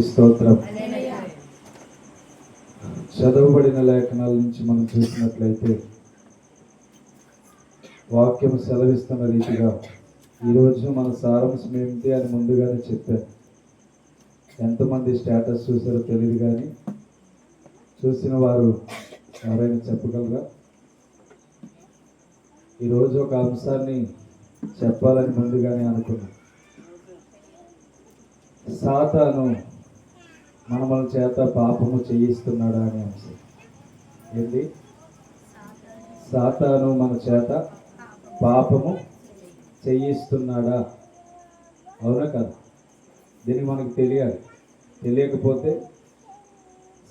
స్తోత్రం. చదవబడిన లేఖనాల నుంచి మనం చూసినట్లయితే వాక్యం సెలవిస్తున్న రీతిగా ఈరోజు మన సారాంశం ఏమిటి అని ముందుగానే చెప్పాను. ఎంతమంది స్టేటస్ చూసారో తెలియదు, కానీ చూసిన వారు ఎవరైనా చెప్పగలరా? ఈరోజు ఒక అంశాన్ని చెప్పాలని ముందుగానే అనుకున్నాను. సాతాను మన చేత పాపము చేయిస్తున్నాడా అనే అంశం. ఏంటి? సాతాను మన చేత పాపము చేయిస్తున్నాడా? అవునా కదా? దీనికి మనకు తెలియాలి. తెలియకపోతే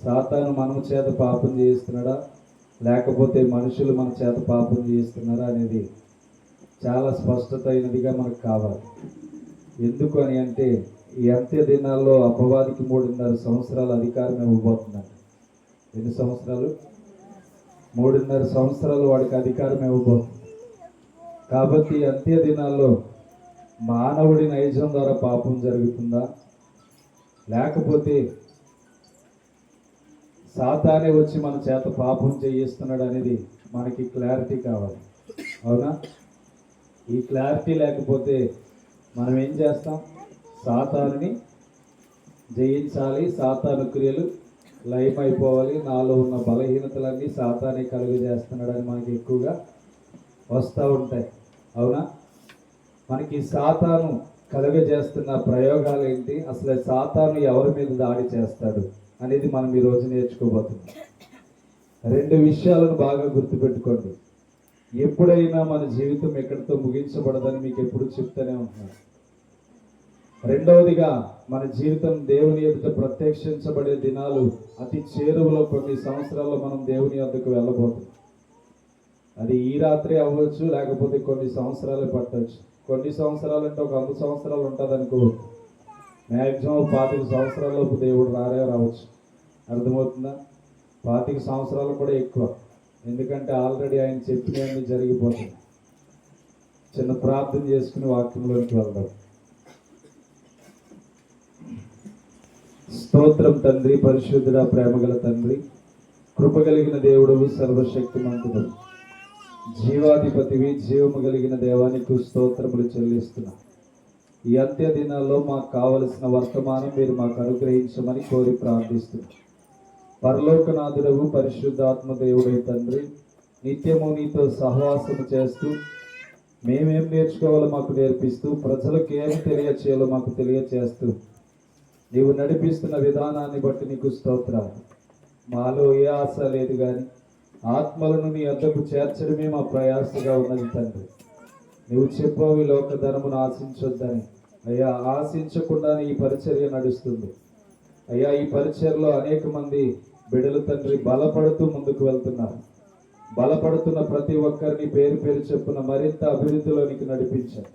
సాతాను మన చేత పాపం చేయిస్తున్నాడా లేకపోతే మనుషులు మన చేత పాపం చేయిస్తున్నారా అనేది చాలా స్పష్టత అయినదిగా మనకు కావాలి. ఎందుకు అని అంటే, ఈ అంత్య దినాల్లో అపవాదికి 3.5 సంవత్సరాల అధికారం ఇవ్వబోతున్నారు. ఎన్ని సంవత్సరాలు? 3.5 సంవత్సరాలు వాడికి అధికారం ఇవ్వబోతుంది. కాబట్టి అంత్య దినాల్లో మానవుడి నైజం ద్వారా పాపం జరుగుతుందా లేకపోతే సాతానే వచ్చి మన చేత పాపం చేయిస్తున్నాడు అనేది మనకి క్లారిటీ కావాలి. అవునా? ఈ క్లారిటీ లేకపోతే మనం ఏం చేస్తాం? సాతానుని జయించాలి, సాతాను క్రియలు లయమైపోవాలి, నాలో ఉన్న బలహీనతలన్నీ సాతానే కలుగజేస్తున్నాడని మనకి ఎక్కువగా వస్తూ ఉంటాయి. అవునా? మనకి సాతాను కలుగజేస్తున్న ప్రయోగాలు ఏంటి, అసలు సాతాను ఎవరి మీద దాడి చేస్తాడు అనేది మనం ఈరోజు నేర్చుకోబోతున్నాం. 2 విషయాలను బాగా గుర్తుపెట్టుకోండి. ఎప్పుడైనా మన జీవితం ఎక్కడితో ముగించబడదని మీకు ఎప్పుడు చెప్తూనే ఉంటున్నాను. రెండవదిగా, మన జీవితం దేవుని ఎదుట ప్రత్యక్షించబడే దినాలు అతి చేరువలో. కొన్ని సంవత్సరాల్లో మనం దేవుని వద్దకు వెళ్ళబోతున్నాం. అది ఈ రాత్రి అవ్వచ్చు, లేకపోతే కొన్ని సంవత్సరాలు పట్టవచ్చు. కొన్ని సంవత్సరాలు అంటే ఒక 100 సంవత్సరాలు ఉంటుంది అనుకో. మ్యాక్సిమం 25 సంవత్సరాలలోపు దేవుడు రావచ్చు. అర్థమవుతుందా? 25 సంవత్సరాలు కూడా ఎక్కువ. ఎందుకంటే ఆల్రెడీ ఆయన చెప్పినవన్నీ జరిగిపోతుంది. చిన్న ప్రార్థన చేసుకుని వాక్యంలోకి వెళ్దాం. స్తోత్రం తండ్రి, పరిశుద్ధుడా, ప్రేమగల తండ్రి, కృపగలిగిన దేవుడు, సర్వశక్తిమంతుడు, జీవాధిపతివి, జీవము కలిగిన దేవానికి స్తోత్రములు చెల్లిస్తున్నా. ఈ అంత్య దినాల్లో మాకు కావలసిన వర్తమానం మీరు మాకు అనుగ్రహించమని కోరి ప్రార్థిస్తున్నా. పరలోకనాథుడవు, పరిశుద్ధాత్మ దేవుడై తండ్రి, నిత్యము నీతో సహవాసము చేస్తూ మేమేం నేర్చుకోవాలో మాకు నేర్పిస్తూ, ప్రజలకు ఏమి తెలియచేయాలో మాకు తెలియచేస్తూ నీవు నడిపిస్తున్న విధానాన్ని బట్టి నీకు స్తోత్రాలు. మాలో ఏ ఆశ లేదు, కానీ ఆత్మలను నీ వద్దకు చేర్చడమే మా ప్రయాసగా ఉన్నది తండ్రి. నువ్వు చెప్పావు ఈ లోక ధనమును ఆశించొద్దని. అయ్యా, ఆశించకుండానే ఈ పరిచర్య నడుస్తుంది. అయ్యా, ఈ పరిచర్యలో అనేక మంది బిడ్డలు తండ్రి బలపడుతూ ముందుకు వెళ్తున్నారు. బలపడుతున్న ప్రతి ఒక్కరిని పేరు పేరు చెప్పున మరింత అభివృద్ధిలోనికి నడిపించండి.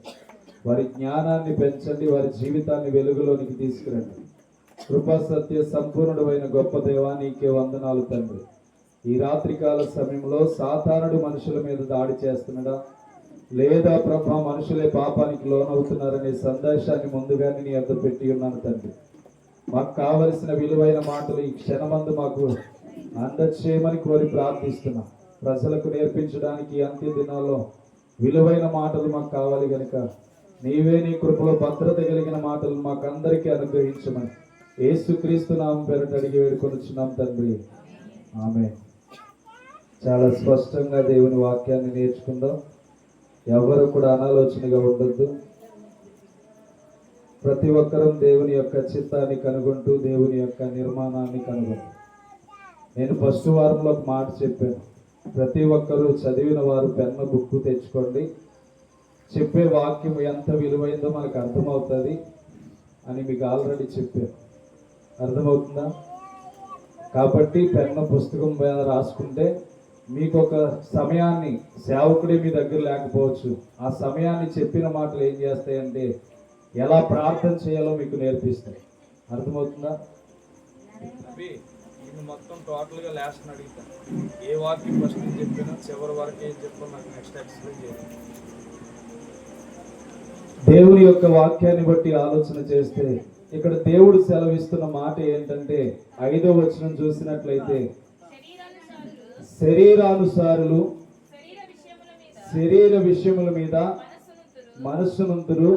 వారి జ్ఞానాన్ని పెంచండి, వారి జీవితాన్ని వెలుగులోనికి తీసుకురండి. కృపా సత్య సంపూర్ణుడైన గొప్ప దేవా, నీకే వందనాలు తండ్రి. ఈ రాత్రికాల సమయంలో సాతానుడు మనుషుల మీద దాడి చేస్తున్నాడా లేదా ప్రభా మనుషులే పాపానికి లోనవుతున్నారనే సందేశాన్ని ముందుగానే నీ వద్ద పెట్టి ఉన్నాను తండ్రి. మాకు కావలసిన విలువైన మాటలు ఈ క్షణమందు మాకు అందచేయమని కోరి ప్రార్థిస్తున్నా. ప్రజలకు నేర్పించడానికి అంత్య దినాల్లో విలువైన మాటలు మాకు కావాలి కనుక నీవే నీ కృపలో భద్రత కలిగిన మాటలు మాకు అందరికీ అనుగ్రహించమని యేసుక్రీస్తు నామం పేరిట అడిగి వేడుకొనుచున్నాం తండ్రి. ఆమేన్. చాలా స్పష్టంగా దేవుని వాక్యాన్ని నేర్చుకుందాం. ఎవరు కూడా అనాలోచనగా ఉండొద్దు. ప్రతి ఒక్కరూ దేవుని యొక్క చిత్తాన్ని కనుగొంటూ దేవుని యొక్క నిర్మాణాన్ని కనుగొంటూ. నేను ఫస్ట్ వారంలో ఒక మాట చెప్పాను. ప్రతి ఒక్కరూ చదివిన వారు పెన్ను బుక్కు తెచ్చుకోండి. చెప్పే వాక్యం ఎంత విలువైందో మనకు అర్థమవుతుంది అని మీకు ఆల్రెడీ చెప్పాను. అర్థమవుతుందా? కాబట్టి పెన్ను పుస్తకం మీద రాసుకుంటే మీకు ఒక సమయాన్ని, సేవకుడే మీ దగ్గర లేకపోవచ్చు, ఆ సమయాన్ని చెప్పిన మాటలు ఏం చేస్తాయంటే ఎలా ప్రార్థన చేయాలో మీకు నేర్పిస్తాయి. అర్థమవుతుందా? మొత్తం టోటల్గా లాస్ట్ అడుగుతాను. ఏ వాక్యం ఫస్ట్ చెప్పినా చివరి వరకు ఏం చెప్పాను నాకు నెక్స్ట్ ఎక్స్ప్లెయిన్ చేయాలి. దేవుని యొక్క వాక్యాన్ని బట్టి ఆలోచన చేస్తే ఇక్కడ దేవుడు సెలవిస్తున్న మాట ఏంటంటే 5వ వచనం చూసినట్లయితే శరీరానుసారులు శరీర విషయముల మీద మనస్సునుంతురు,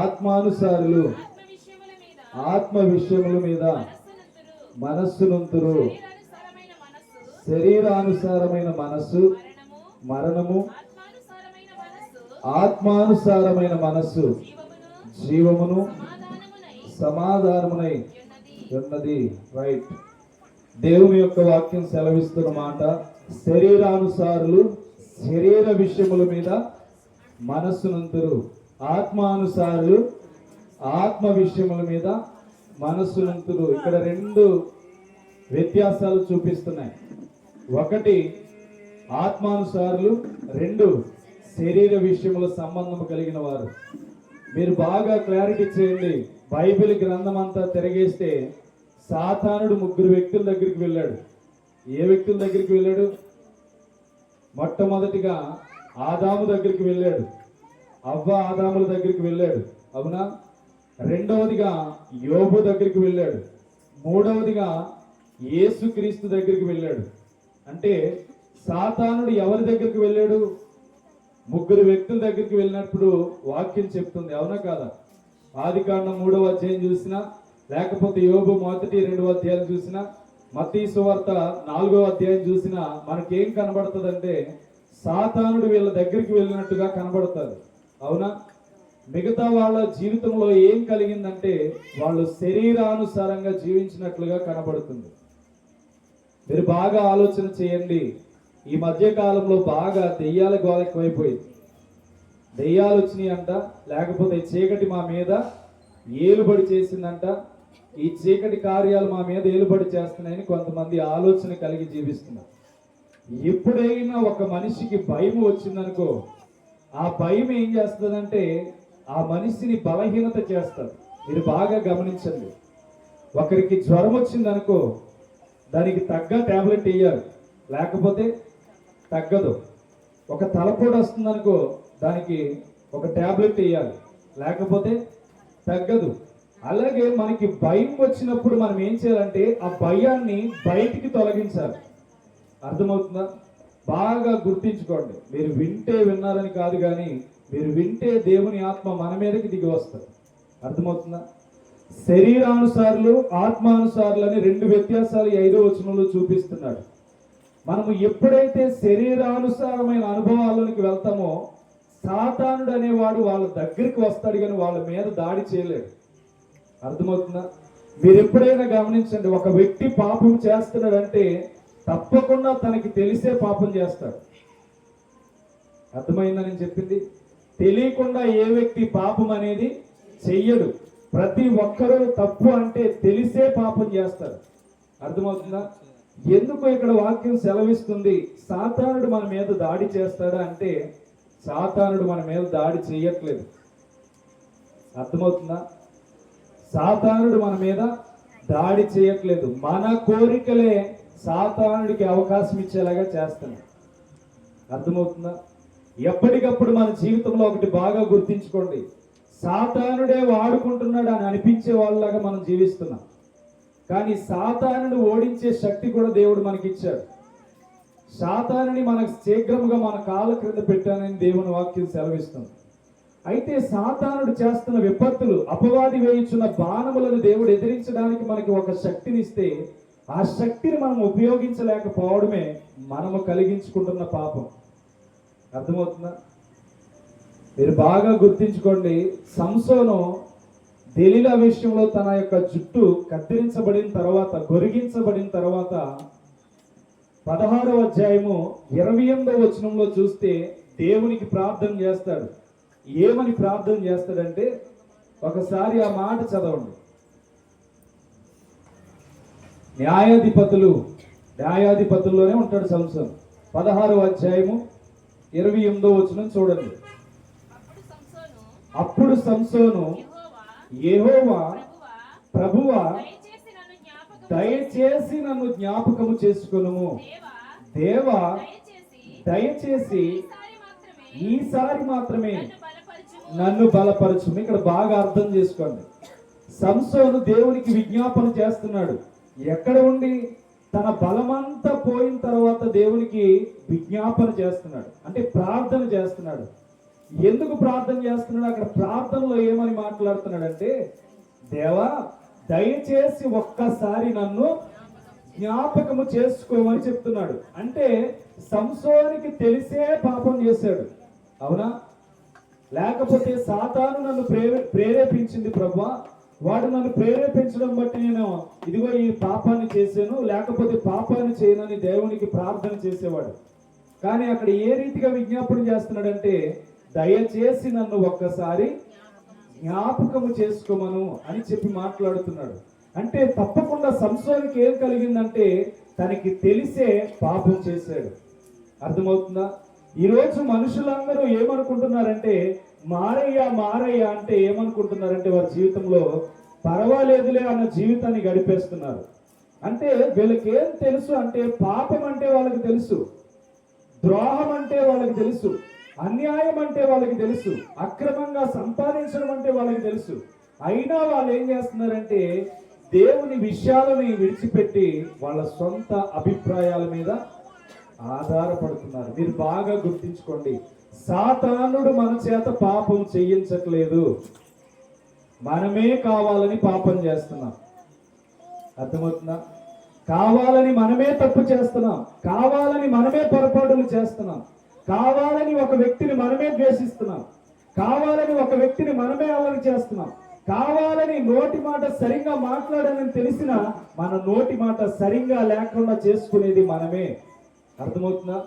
ఆత్మానుసారులు ఆత్మ విషయముల మీద మనస్సునుంతురు. శరీరానుసారమైన మనస్సు మరణము, ఆత్మానుసారమైన మనస్సు జీవమును సమాధానమునై ఉన్నది. రైట్. దేవుని యొక్క వాక్యం సెలవిస్తున్న మాట, శరీరానుసారులు శరీర విషయముల మీద మనస్సునంతురు, ఆత్మానుసారులు ఆత్మ విషయముల మీద మనస్సునంతురు. ఇక్కడ 2 వ్యత్యాసాలు చూపిస్తున్నాయి. 1 ఆత్మానుసారులు, 2 శరీర విషయముల సంబంధం కలిగిన వారు. మీరు బాగా క్లారిటీ చేయండి. బైబిల్ గ్రంథం అంతా తిరగేస్తే సాతానుడు 3 వ్యక్తుల దగ్గరికి వెళ్ళాడు. ఏ వ్యక్తుల దగ్గరికి వెళ్ళాడు? మొట్టమొదటిగా ఆదాము దగ్గరికి వెళ్ళాడు, అవ్వ ఆదాముల దగ్గరికి వెళ్ళాడు, అవునా? రెండవదిగా యోబు దగ్గరికి వెళ్ళాడు, మూడవదిగా యేసుక్రీస్తు దగ్గరికి వెళ్ళాడు. అంటే సాతానుడు ఎవరి దగ్గరికి వెళ్ళాడు? 3 వ్యక్తుల దగ్గరికి వెళ్ళినప్పుడు వాక్యం చెప్తుంది, అవునా కాదా? ఆదికాండం 3వ అధ్యాయం చూసినా, లేకపోతే యోబు 1-2 అధ్యాయాలు చూసినా, మత్తయి సువార్త 4వ అధ్యాయం చూసినా మనకేం కనబడుతుందంటే సాతానుడు వీళ్ళ దగ్గరికి వెళ్ళినట్టుగా కనబడుతుంది, అవునా? మిగతా వాళ్ళ జీవితంలో ఏం కలిగిందంటే వాళ్ళు శరీరానుసారంగా జీవించినట్లుగా కనబడుతుంది. మీరు బాగా ఆలోచన చేయండి. ఈ మధ్య కాలంలో బాగా దెయ్యాల గోల ఎక్కువైపోయింది. దెయ్యాలు వచ్చినాయి అంట, లేకపోతే చీకటి మా మీద ఏలుబడి చేసిందంట, ఈ చీకటి కార్యాలు మా మీద ఏలుబడి చేస్తున్నాయని కొంతమంది ఆలోచన కలిగి జీవిస్తున్నారు. ఎప్పుడైనా ఒక మనిషికి భయం వచ్చిందనుకో, ఆ భయం ఏం చేస్తుందంటే ఆ మనిషిని బలహీనత చేస్తారు. మీరు బాగా గమనించండి. ఒకరికి జ్వరం వచ్చిందనుకో, దానికి తగ్గ టాబ్లెట్ వేయాలి, లేకపోతే తగ్గదు. ఒక తలపోటు వస్తుందనుకో, దానికి ఒక టాబ్లెట్ వేయాలి, లేకపోతే తగ్గదు. అలాగే మనకి భయం వచ్చినప్పుడు మనం ఏం చేయాలంటే ఆ భయాన్ని బయటికి తొలగించాలి. అర్థమవుతుందా? బాగా గుర్తించుకోండి. మీరు వింటే విన్నారని కాదు, కానీ మీరు వింటే దేవుని ఆత్మ మన మీదకి దిగి వస్తుంది. అర్థమవుతుందా? శరీరానుసారులు ఆత్మానుసారులు అని 2 వ్యత్యాసాలు 5వ వచనంలో చూపిస్తున్నాడు. మనము ఎప్పుడైతే శరీరానుసారమైన అనుభవాల్లోనికి వెళ్తామో సాతానుడు అనేవాడు వాళ్ళ దగ్గరికి వస్తాడు, కానీ వాళ్ళ మీద దాడి చేయలేడు. అర్థమవుతుందా? మీరు ఎప్పుడైనా గమనించండి, ఒక వ్యక్తి పాపం చేస్తున్నాడంటే తప్పకుండా తనకి తెలిసే పాపం చేస్తాడు. అర్థమైందని చెప్పింది? తెలియకుండా ఏ వ్యక్తి పాపం అనేది చెయ్యడు. ప్రతి ఒక్కరూ తప్పు అంటే తెలిసే పాపం చేస్తారు. అర్థమవుతుందా? ఎందుకు ఇక్కడ వాక్యం సెలవిస్తుంది సాతానుడు మన మీద దాడి చేస్తాడా అంటే సాతానుడు మన మీద దాడి చేయట్లేదు. అర్థమవుతుందా? సాతానుడు మన మీద దాడి చేయట్లేదు. మన కోరికలే సాతానుడికి అవకాశం ఇచ్చేలాగా చేస్తున్నాడు. అర్థమవుతుందా? ఎప్పటికప్పుడు మన జీవితంలో ఒకటి బాగా గుర్తించుకోండి, సాతానుడే వాడుకుంటున్నాడు అని అనిపించే వాళ్ళలాగా మనం జీవిస్తున్నాం. కానీ సాతానుడు ఓడించే శక్తి కూడా దేవుడు మనకి ఇచ్చాడు. సాతానుని మనకు శీఘ్రంగా మన కాళ్ళ క్రింద పెట్టానని దేవుని వాక్యం సెలవిస్తుంది. అయితే సాతానుడు చేస్తున్న విపత్తులు, అపవాది వేయించున్న బాణములను దేవుడు ఎదిరించడానికి మనకి ఒక శక్తిని ఇస్తే ఆ శక్తిని మనం ఉపయోగించలేకపోవడమే మనము కలిగించుకుంటున్న పాపం. అర్థమవుతుందా? మీరు బాగా గుర్తించుకోండి. సంసోను దెలీలా విషయంలో తన యొక్క జుట్టు కత్తిరించబడిన తర్వాత, గొరిగించబడిన తర్వాత 16వ అధ్యాయము 28వ వచనంలో చూస్తే దేవునికి ప్రార్థన చేస్తాడు. ఏమని ప్రార్థన చేస్తాడంటే ఒకసారి ఆ మాట చదవండి. న్యాయాధిపతుల్లోనే ఉంటాడు సంసోను. 16వ అధ్యాయము 28వ వచనం చూడండి. అప్పుడు సంసోను యెహోవా ప్రభువా దయచేసి నన్ను జ్ఞాపకము చేసుకొనుము, దేవా దయచేసి ఈసారి మాత్రమే నన్ను బలపరచుము. ఇక్కడ బాగా అర్థం చేసుకోండి. సంసోను దేవునికి విజ్ఞాపన చేస్తున్నాడు. ఎక్కడ ఉండి? తన బలమంతా పోయిన తర్వాత దేవునికి విజ్ఞాపన చేస్తున్నాడు, అంటే ప్రార్థన చేస్తున్నాడు. ఎందుకు ప్రార్థన చేస్తున్నాడు? అక్కడ ప్రార్థనలో ఏమని మాట్లాడుతున్నాడంటే, దేవా దయచేసి ఒక్కసారి నన్ను జ్ఞాపకము చేసుకోమని చెప్తున్నాడు. అంటే సంసోనికి తెలిసే పాపం చేశాడు, అవునా? లేకపోతే సాతాను నన్ను ప్రేరేపించింది ప్రభువా, వాడు నన్ను ప్రేరేపించడం బట్టి నేను ఇదిగో ఈ పాపాన్ని చేశాను, లేకపోతే పాపాన్ని చేయనని దేవునికి ప్రార్థన చేసేవాడు. కానీ అక్కడ ఏ రీతిగా విజ్ఞాపన చేస్తున్నాడంటే, దయచేసి నన్ను ఒక్కసారి జ్ఞాపకము చేసుకోమను అని చెప్పి మాట్లాడుతున్నాడు. అంటే తప్పకుండా సంసోనికి ఏం కలిగిందంటే, తనకి తెలిసే పాపం చేశాడు. అర్థమవుతుందా? ఈరోజు మనుషులందరూ ఏమనుకుంటున్నారంటే, మారయ్య మారయ్య అంటే ఏమనుకుంటున్నారంటే, వారి జీవితంలో పర్వాలేదులే అన్న జీవితాన్ని గడిపేస్తున్నారు. అంటే వీళ్ళకి ఏం తెలుసు అంటే, పాపం అంటే వాళ్ళకి తెలుసు, ద్రోహం అంటే వాళ్ళకి తెలుసు, అన్యాయం అంటే వాళ్ళకి తెలుసు, అక్రమంగా సంపాదించడం అంటే వాళ్ళకి తెలుసు. అయినా వాళ్ళు ఏం చేస్తున్నారంటే, దేవుని విషయాలని విడిచిపెట్టి వాళ్ళ సొంత అభిప్రాయాల మీద ఆధారపడుతున్నారు. మీరు బాగా గుర్తించుకోండి, సాతానుడు మన చేత పాపం చేయించట్లేదు, మనమే కావాలని పాపం చేస్తున్నాం. అర్థమవుతుందా? కావాలని మనమే తప్పు చేస్తున్నాం, కావాలని మనమే పొరపాటులు చేస్తున్నాం, కావాలని ఒక వ్యక్తిని మనమే ద్వేషిస్తున్నాం, కావాలని ఒక వ్యక్తిని మనమే అల్లరి చేస్తున్నాం, కావాలని నోటి మాట సరిగ్గా మాట్లాడాలని తెలిసిన మన నోటి మాట సరిగ్గా లేకుండా చేసుకునేది మనమే. అర్థమవుతుందా?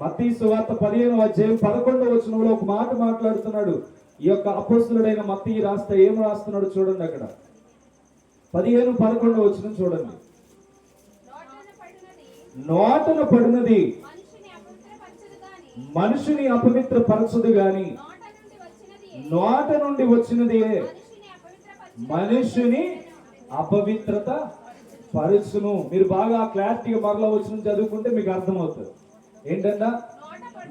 మత్తయి సువార్త 15:11 ఒక మాట మాట్లాడుతున్నాడు. ఈ యొక్క అపోస్తలుడైన మత్తయి రాస్తే ఏం రాస్తున్నాడు చూడండి. అక్కడ 15:11 చూడండి. నోటన పడినది మనుషుని అపవిత్రపరచదు గాని నోట నుండి వచ్చినది మనుషుని అపవిత్రత పరచును. మీరు బాగా క్లారిటీగా మరలా వచ్చిన చదువుకుంటే మీకు అర్థమవుతుంది. ఏంటంట?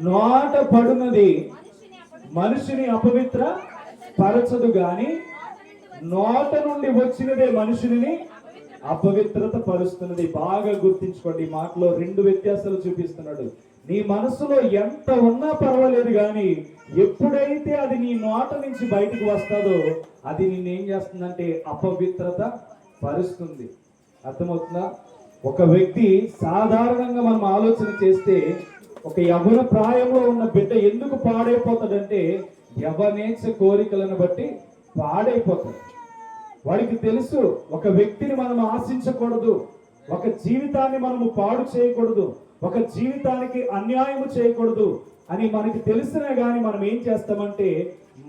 నోట పడునది మనుషుని అపవిత్ర పరచదు గాని నోట నుండి వచ్చినదే మనుషుని అపవిత్రత పరుస్తున్నది. బాగా గుర్తించుకోండి, ఈ మాటలో రెండు వ్యత్యాసాలు చూపిస్తున్నాడు. నీ మనసులో ఎంత ఉన్నా పర్వాలేదు కానీ ఎప్పుడైతే అది నీ నోట నుంచి బయటకు వస్తుందో అది నిన్నేం చేస్తుందంటే అపవిత్రత పరుస్తుంది. అర్థమవుతుందా? ఒక వ్యక్తి సాధారణంగా మనం ఆలోచన చేస్తే, ఒక యవ్వన ప్రాయంలో ఉన్న బిడ్డ ఎందుకు పాడైపోతాడంటే, యవ్వనేచ్ఛ కోరికలను బట్టి పాడైపోతాడు. వాడికి తెలుసు ఒక వ్యక్తిని మనం ఆశించకూడదు, ఒక జీవితాన్ని మనము పాడు చేయకూడదు, ఒక జీవితానికి అన్యాయం చేయకూడదు అని మనకి తెలిసినా గానీ మనం ఏం చేస్తామంటే,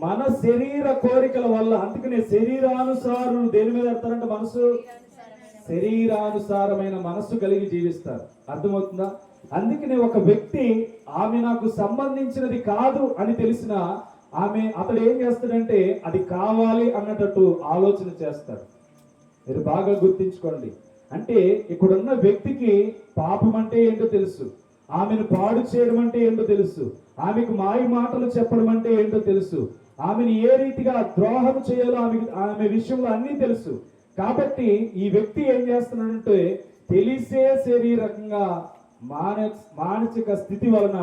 మన శరీర కోరికల వల్ల, అందుకనే శరీరానుసారులు దేని మీద పెడతారంటే, మనసు శరీరానుసారమైన మనస్సు కలిగి జీవిస్తారు. అర్థమవుతుందా? అందుకనే ఒక వ్యక్తి ఆమె నాకు సంబంధించినది కాదు అని తెలిసిన అతడు ఏం చేస్తాడంటే అది కావాలి అన్నట్టు ఆలోచన చేస్తాడు. మీరు బాగా గుర్తించుకోండి. అంటే ఇక్కడున్న వ్యక్తికి పాపం అంటే ఏంటో తెలుసు, ఆమెను పాడు చేయడం అంటే ఏంటో తెలుసు, ఆమెకు మాయ మాటలు చెప్పడం అంటే ఏంటో తెలుసు, ఆమెను ఏ రీతిగా ద్రోహం చేయాలో ఆమె విషయంలో అన్నీ తెలుసు. కాబట్టి ఈ వ్యక్తి ఏం చేస్తున్నాడంటే తెలిసే శరీరకంగా మానసిక స్థితి వలన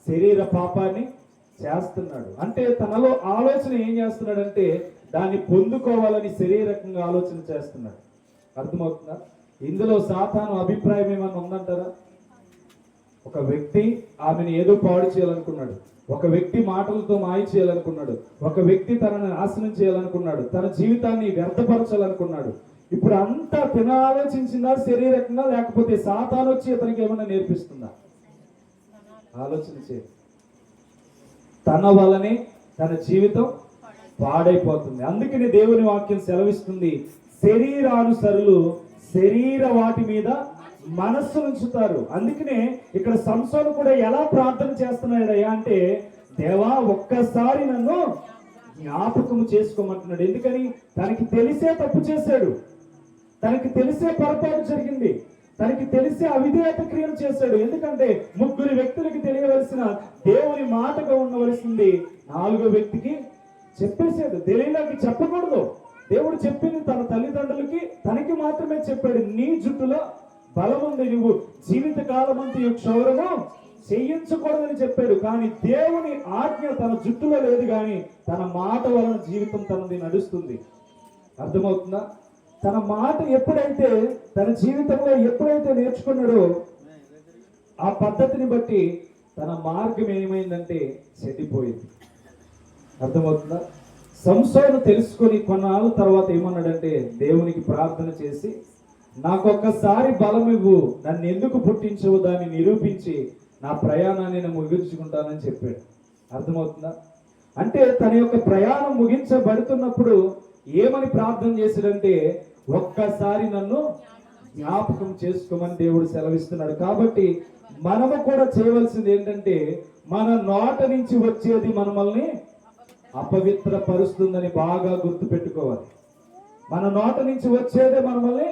శరీర పాపాన్ని చేస్తున్నాడు. అంటే తనలో ఆలోచన ఏం చేస్తున్నాడంటే దాన్ని పొందుకోవాలని శరీరకంగా ఆలోచన చేస్తున్నాడు. అర్థమవుతుందా? ఇందులో సాతాను అభిప్రాయం ఏమన్నా ఉందంటారా? ఒక వ్యక్తి ఆమెను ఏదో పాడు చేయాలనుకున్నాడు, ఒక వ్యక్తి మాటలతో మాయ చేయాలనుకున్నాడు, ఒక వ్యక్తి తనని నాశనం చేయాలనుకున్నాడు, తన జీవితాన్ని వ్యర్థపరచాలనుకున్నాడు. ఇప్పుడు అంతా తిన ఆలోచించిందా శరీరకంగా, లేకపోతే సాతాను వచ్చి అతనికి ఏమన్నా నేర్పిస్తుందా? ఆలోచన చేయ. తన వలనే తన జీవితం పాడైపోతుంది. అందుకని దేవుని వాక్యం సెలవిస్తుంది, శరీరానుసరులు శరీర వాటి మీద మనస్సు ఉంచుతారు. అందుకనే ఇక్కడ సంసోను కూడా ఎలా ప్రార్థన చేస్తున్నాడయ్యా అంటే, దేవా ఒక్కసారి నన్ను జ్ఞాపకము చేసుకోమంటున్నాడు. ఎందుకని? తనకి తెలిసే తప్పు చేశాడు, తనకి తెలిసే పొరపాటు జరిగింది, తనకి తెలిసే అవిధేయత క్రియలు చేశాడు. ఎందుకంటే ముగ్గురు వ్యక్తులకి తెలియవలసిన దేవుని మాటగా ఉండవలసింది నాలుగో వ్యక్తికి చెప్పేశాడు. తెలియలోకి చెప్పకూడదు, దేవుడు చెప్పింది తన తల్లిదండ్రులకి తనకి మాత్రమే చెప్పాడు. నీ జుట్టులో బలముంది, నువ్వు జీవిత కాలం అంతా క్షౌరము చేయించకూడదని చెప్పాడు. కానీ దేవుని ఆజ్ఞ తన జుట్టులో లేదు, కానీ తన మాట వలన జీవితం తనది నడుస్తుంది. అర్థమవుతుందా? తన మాట ఎప్పుడైతే తన జీవితంలో ఎప్పుడైతే నేర్చుకున్నాడో ఆ పద్ధతిని బట్టి తన మార్గం ఏమైందంటే చెడిపోయింది. అర్థమవుతుందా? సంసోను తెలుసుకొని కొన్నాళ్ళ తర్వాత ఏమన్నాడంటే దేవునికి ప్రార్థన చేసి, నాకొక్కసారి బలం ఇవ్వు, నన్ను ఎందుకు పుట్టించవు, దాన్ని నిరూపించి నా ప్రయాణాన్ని నేను ముగించుకుంటానని చెప్పాడు. అర్థమవుతుందా? అంటే తన యొక్క ప్రయాణం ముగించబడుతున్నప్పుడు ఏమని ప్రార్థన చేశాడంటే, ఒక్కసారి నన్ను జ్ఞాపకం చేసుకోమని దేవుడు సెలవిస్తున్నాడు. కాబట్టి మనము కూడా చేయవలసింది ఏంటంటే, మన నోట నుంచి వచ్చేది మనల్ని అపవిత్ర పరుస్తుందని బాగా గుర్తు పెట్టుకోవాలి. మన నోట నుంచి వచ్చేదే మనల్ని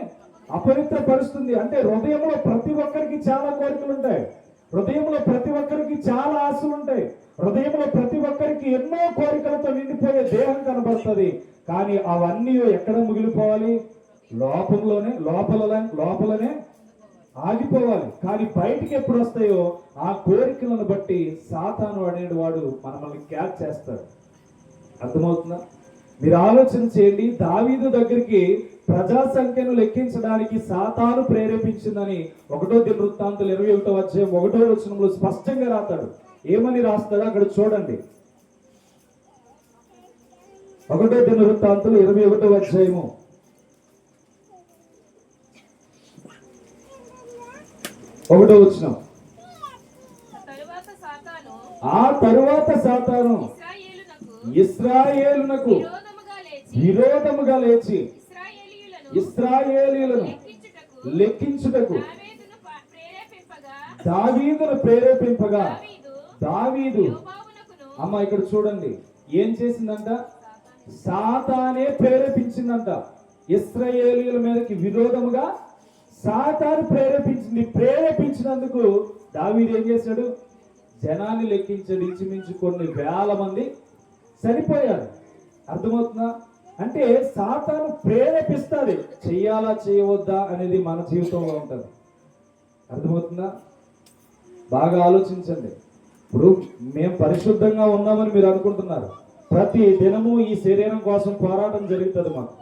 అపవిత్ర పరుస్తుంది. అంటే హృదయంలో ప్రతి ఒక్కరికి చాలా కోరికలు ఉంటాయి, హృదయంలో ప్రతి ఒక్కరికి చాలా ఆశలు ఉంటాయి, హృదయంలో ప్రతి ఒక్కరికి ఎన్నో కోరికలతో నిండిపోయే దేహం కనబడుతుంది. కానీ అవన్నీ ఎక్కడ మిగిలిపోవాలి? లోపలనే ఆగిపోవాలి. కానీ బయటికి ఎప్పుడు వస్తాయో ఆ కోరికలను బట్టి సాతాను అనేవాడు మనల్ని క్యాచ్ చేస్తాడు. అర్థమవుతుందా? మీరు ఆలోచన చేయండి. దావీదు దగ్గరికి ప్రజా సంఖ్యను లెక్కించడానికి సాతాను ప్రేరేపించిందని 1 దినవృత్తాంతాలు 21వ అధ్యాయం 1వ వచనంలో స్పష్టంగా రాస్తాడు. ఏమని రాస్తాడో అక్కడ చూడండి. 1 దినవృత్తాంతాలు 21వ అధ్యాయము 1వ వచనం. ఆ తరువాత సాతాను ఇశ్రాయేలునకు విరోధముగా లేచి ఇశ్రాయేలీయులను లెక్కించుటకు దావీదును ప్రేరేపింపగా దావీదు అమ్మ ఇక్కడ చూడండి ఏం చేసిందంట? సాతానే ప్రేరేపించిందంట. ఇశ్రాయేలీయుల మీదకి విరోధముగా సాతాను ప్రేరేపించినందుకు దావీదు ఏం చేశాడు? జనాన్ని లెక్కించాడు. ఇంచుమించు కొన్ని వేల మంది చనిపోయారు. అర్థమవుతుందా? అంటే సాతాను ప్రేరేపిస్తాడు. చెయ్యాలా చేయవద్దా అనేది మన జీవితంలో ఉంటుంది. అర్థమవుతుందా? బాగా ఆలోచించండి. ఇప్పుడు మేము పరిశుద్ధంగా ఉన్నామని మీరు అనుకుంటున్నారు. ప్రతి దినము ఈ శరీరం కోసం పోరాటం జరుగుతుంది మాకు.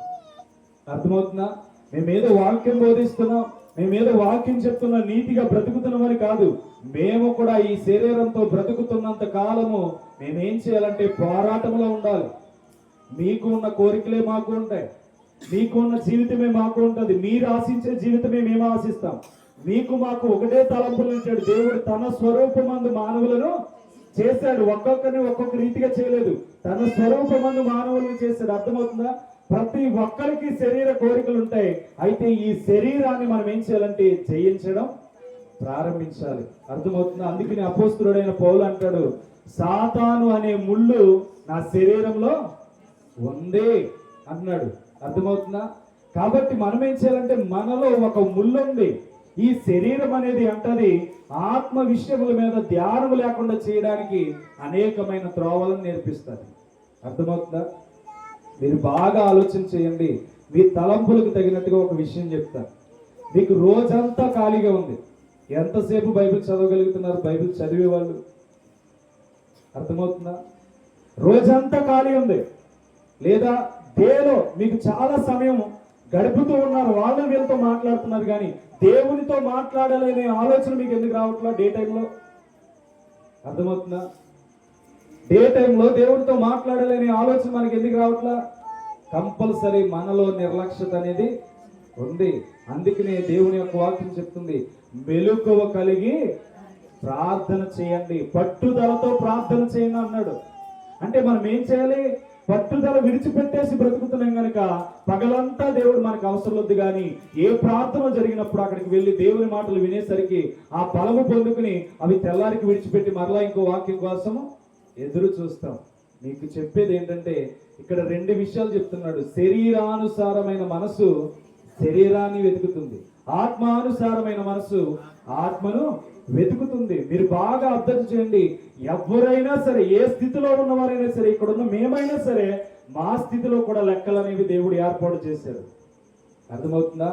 అర్థమవుతుందా? మేమేదో వాక్యం బోధిస్తున్నాం, మేమేదో వాక్యం చెప్తున్నా, నీతిగా బ్రతుకుతున్నామని కాదు. మేము కూడా ఈ శరీరంతో బ్రతుకుతున్నంత కాలము మేమేం చేయాలంటే పోరాటంలో ఉండాలి. మీకు ఉన్న కోరికలే మాకు ఉంటాయి, మీకు ఉన్న జీవితమే మాకు ఉంటుంది. మీరు ఆశించే జీవితమే మేము ఆశిస్తాం. మీకు మాకు ఒకటే తలంపులు ఇచ్చాడు దేవుడు. తన స్వరూపమందు మానవులను చేశాడు. ఒక్కొక్కరిని ఒక్కొక్క రీతిగా చేయలేదు. తన స్వరూపమందు మానవులను చేశాడు. అర్థమవుతుందా? ప్రతి ఒక్కరికి శరీర కోరికలు ఉంటాయి. అయితే ఈ శరీరాన్ని మనం ఏం చేయాలంటే జయించడం ప్రారంభించాలి. అర్థమవుతుందా? అందుకని అపోస్తులుడైన పౌలు అంటాడు, సాతాను అనే ముళ్ళు నా శరీరంలో ఉంది అన్నాడు. అర్థమవుతుందా? కాబట్టి మనం ఏం చేయాలంటే మనలో ఒక ముళ్ళు ఉంది. ఈ శరీరం అనేది అంటది ఆత్మ విషయముల మీద ధ్యానం లేకుండా చేయడానికి అనేకమైన త్రోవలను నేర్పిస్తారు. అర్థమవుతుందా? మీరు బాగా ఆలోచన చేయండి. మీ తలంపులకు తగినట్టుగా ఒక విషయం చెప్తాను. మీకు రోజంతా ఖాళీగా ఉంది. ఎంతసేపు బైబిల్ చదవగలుగుతున్నారు బైబిల్ చదివే వాళ్ళు? అర్థమవుతుందా? రోజంతా ఖాళీ ఉంది. లేదా డేలో మీకు చాలా సమయం గడుపుతూ ఉన్నారు, వాళ్ళు వీళ్ళతో మాట్లాడుతున్నారు, కానీ దేవునితో మాట్లాడాలనే ఆలోచన మీకు ఎందుకు రావట్లా డే టైంలో? అర్థమవుతుందా? డే టైంలో దేవునితో మాట్లాడాలనే ఆలోచన మనకి ఎందుకు రావట్లా? కంపల్సరీ మనలో నిర్లక్ష్యత అనేది ఉంది. అందుకనే దేవుని యొక్క వాక్యం చెప్తుంది, మెలకువ కలిగి ప్రార్థన చేయండి, పట్టుదలతో ప్రార్థన చేయండి అన్నాడు. అంటే మనం ఏం చేయాలి? పట్టుదల విడిచిపెట్టేసి బ్రతుకుతున్నాం కనుక పగలంతా దేవుడు మనకు అవసరం వద్దు. కానీ ఏ ప్రార్థన జరిగినప్పుడు అక్కడికి వెళ్ళి దేవుని మాటలు వినేసరికి ఆ బలము పొందుకుని అవి తెల్లారికి విడిచిపెట్టి మరలా ఇంకో వాక్యం కోసము ఎదురు చూస్తాం. మీకు చెప్పేది ఏంటంటే ఇక్కడ 2 విషయాలు చెప్తున్నాడు. శరీరానుసారమైన మనసు శరీరాన్ని వెతుకుతుంది, ఆత్మానుసారమైన మనసు ఆత్మను వెతుకుతుంది. మీరు బాగా అర్థం చేయండి. ఎవరైనా సరే, ఏ స్థితిలో ఉన్నవారైనా సరే, ఇక్కడ ఉన్న మేమైనా సరే, మా స్థితిలో కూడా లెక్కలు అనేవి దేవుడు ఏర్పాటు చేశాడు. అర్థమవుతుందా?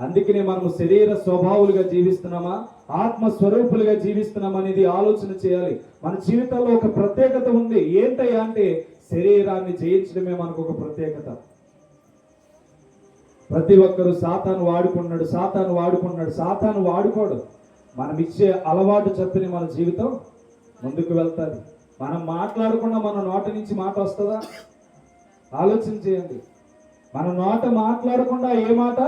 అందుకనే మనము శరీర స్వభావులుగా జీవిస్తున్నామా, ఆత్మ స్వరూపులుగా జీవిస్తున్నామా అనేది ఆలోచన చేయాలి. మన జీవితంలో ఒక ప్రత్యేకత ఉంది. ఏంటయ్యా అంటే శరీరాన్ని జయించడమే మనకు ఒక ప్రత్యేకత. ప్రతి ఒక్కరు సాతాను వాడుకున్నాడు, సాతాను వాడుకోడు. మనం ఇచ్చే అలవాటు చొప్పున మన జీవితం ముందుకు వెళ్తాది. మనం మాట్లాడకుండా మన నోటి నుంచి మాట వస్తుందా? ఆలోచన చేయండి. మన నోట మాట్లాడకుండా ఏ మాట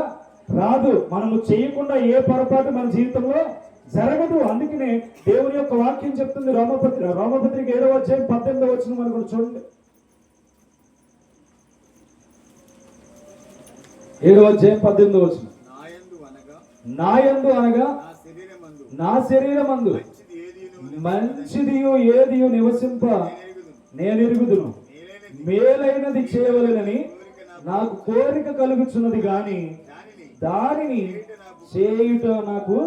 రాదు. మనము చేయకుండా ఏ పొరపాటు మన జీవితంలో జరగదు. అందుకనే దేవుని యొక్క వాక్యం చెప్తుంది. రోమపత్రిక 7వ అధ్యాయం 18వ వచనం మనం కూడా చూడండి. 7వ అధ్యాయం 18వ వచనం. నాయందు అనగా నా శరీరమందు మంచిదియు ఏదియు నివసింప నేనెరుగుదును, మేలైనది చేయవలెనని నాకు కోరిక కలుగుచున్నది గాని దానిని చేయుట నాకు.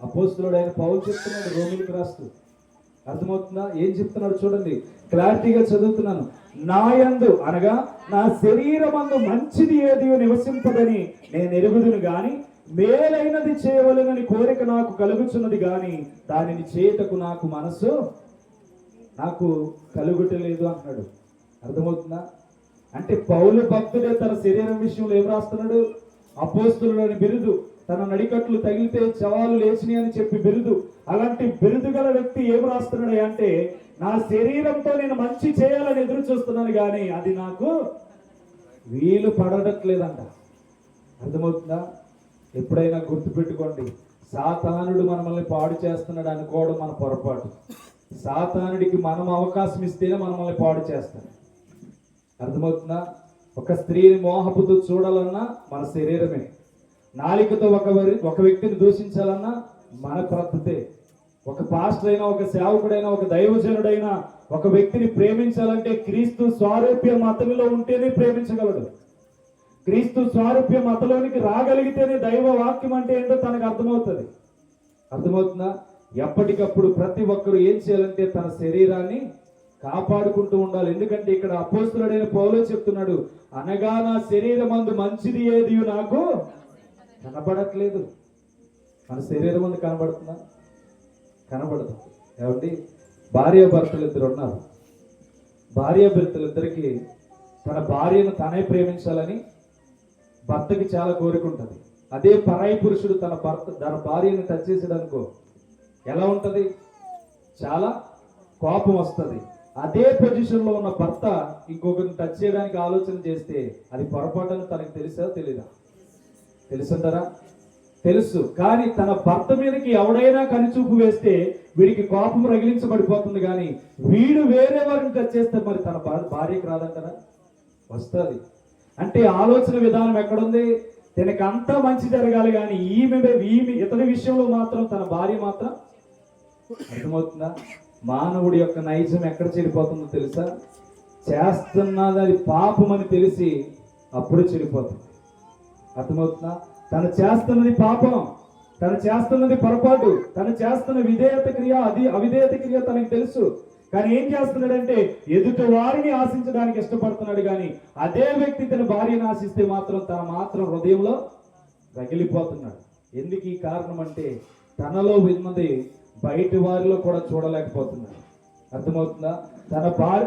అపోస్తలుడైన పౌలు చెప్తున్నాడు రోమీయులకు రాస్తూ. అర్థమవుతుందా? ఏం చెప్తున్నాడు చూడండి, క్లారిటీగా చదువుతున్నాను. నాయందు అనగా నా శరీరమందు మంచిది ఏదియో నివసింపదని నేను ఎరుగుదును గాని మేలైనది చేయవలెనని కోరిక నాకు కలుగుచున్నది గాని దానిని చేయుటకు నాకు మనసు కలుగుటలేదు అన్నాడు. అర్థమవుతుందా? అంటే పౌలు భక్తుడే తన శరీరం విషయంలో ఏం రాస్తున్నాడు? అపోస్తలుడని బిరుదు, తన నడికట్లు తగిలితే శవాలు లేచినాయి అని చెప్పి బిరుదు. అలాంటి బిరుదు గల వ్యక్తి ఏం రాస్తున్నాడు అంటే నా శరీరంతో నేను మంచి చేయాలని ఎదురు చూస్తున్నాను కానీ అది నాకు వీలు పడట్లేదంట. అర్థమవుతుందా? ఎప్పుడైనా గుర్తుపెట్టుకోండి, సాతానుడు మనల్ని పాడు చేస్తున్నాడు అనుకోవడం మన పొరపాటు. సాతానుడికి మనం అవకాశం ఇస్తేనే మనల్ని పాడు చేస్తాడు. అర్థమవుతుందా? ఒక స్త్రీని మోహపుతో చూడాలన్నా మన శరీరమే, నాలికతో ఒక వ్యక్తిని దూషించాలన్నా మన ప్రకృతే. ఒక పాస్టర్ అయినా, ఒక సేవకుడైనా, ఒక దైవజనుడైనా ఒక వ్యక్తిని ప్రేమించాలంటే క్రీస్తు స్వారూప్యం అతనిలో ఉంటేనే ప్రేమించగలడు. క్రీస్తు స్వారూప్యం అతలోనికి రాగలిగితేనే దైవ వాక్యం అంటే ఏంటో తనకు అర్థమవుతుంది. అర్థమవుతుందా? ఎప్పటికప్పుడు ప్రతి ఒక్కరు ఏం చేయాలంటే తన శరీరాన్ని కాపాడుకుంటూ ఉండాలి. ఎందుకంటే ఇక్కడ అపోస్తలుడైన పౌలు చెప్తున్నాడు, అనగా నా శరీరమందు మంచిది ఏది నాకు కనబడట్లేదు. మన శరీరం ముందు కనబడుతుందా? కనబడదు. ఏమండి, భార్యాభర్తలు ఇద్దరు ఉన్నారు. భార్యాభర్తలు ఇద్దరికి తన భార్యను తనే ప్రేమించాలని భర్తకి చాలా కోరిక ఉంటుంది. అదే పరాయి పురుషుడు తన భార్యను టచ్ చేసాడు అనుకో, ఎలా ఉంటుంది? చాలా కోపం వస్తుంది. అదే పొజిషన్లో ఉన్న భర్త ఇంకొకరిని టచ్ చేయడానికి ఆలోచన చేస్తే అది పొరపాటును తనకు తెలుసా తెలీదా? తెలుసుంటారా? తెలుసు. కానీ తన భర్త మీదకి ఎవడైనా కనిచూపు వేస్తే వీడికి కోపం రగిలించబడిపోతుంది. కానీ వీడు వేరే వారిని టచ్ చేస్తే మరి తన భార్యకి రాదంటారా? వస్తుంది. అంటే ఆలోచన విధానం ఎక్కడుంది? తనకి అంతా మంచి జరగాలి కానీ ఈమె ఇతని విషయంలో మాత్రం తన భార్య మాత్రం. అర్థమవుతుందా? మానవుడి యొక్క నైజం ఎక్కడ చెడిపోతుందో తెలుసా? చేస్తున్నది అది పాపం అని తెలిసి అప్పుడు చెడిపోతుంది. అర్థమవుతుందా? తను చేస్తున్నది పాపం, తను చేస్తున్నది పొరపాటు, తను చేస్తున్న విధేయత క్రియ అది అవిధేయత క్రియ తనకు తెలుసు. కానీ ఏం చేస్తున్నాడంటే ఎదుటి వారిని ఆశించడానికి ఇష్టపడుతున్నాడు. కానీ అదే వ్యక్తి తన భార్యను ఆశిస్తే మాత్రం తన మాత్రం హృదయంలో రగిలిపోతున్నాడు. ఎందుకు ఈ కారణం అంటే తనలో ఉన్నది బయటి వారిలో కూడా చూడలేకపోతున్నాడు. అర్థమవుతుందా?